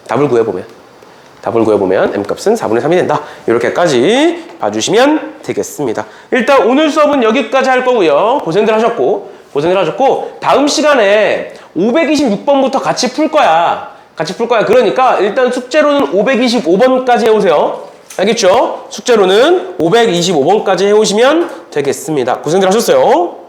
답을 구해보면 M값은 4분의 3이 된다. 이렇게까지 봐주시면 되겠습니다. 일단 오늘 수업은 여기까지 할 거고요. 고생들 하셨고 다음 시간에 526번부터 같이 풀 거야. 그러니까 일단 숙제로는 525번까지 해오세요. 알겠죠? 숙제로는 525번까지 해오시면 되겠습니다. 고생들 하셨어요.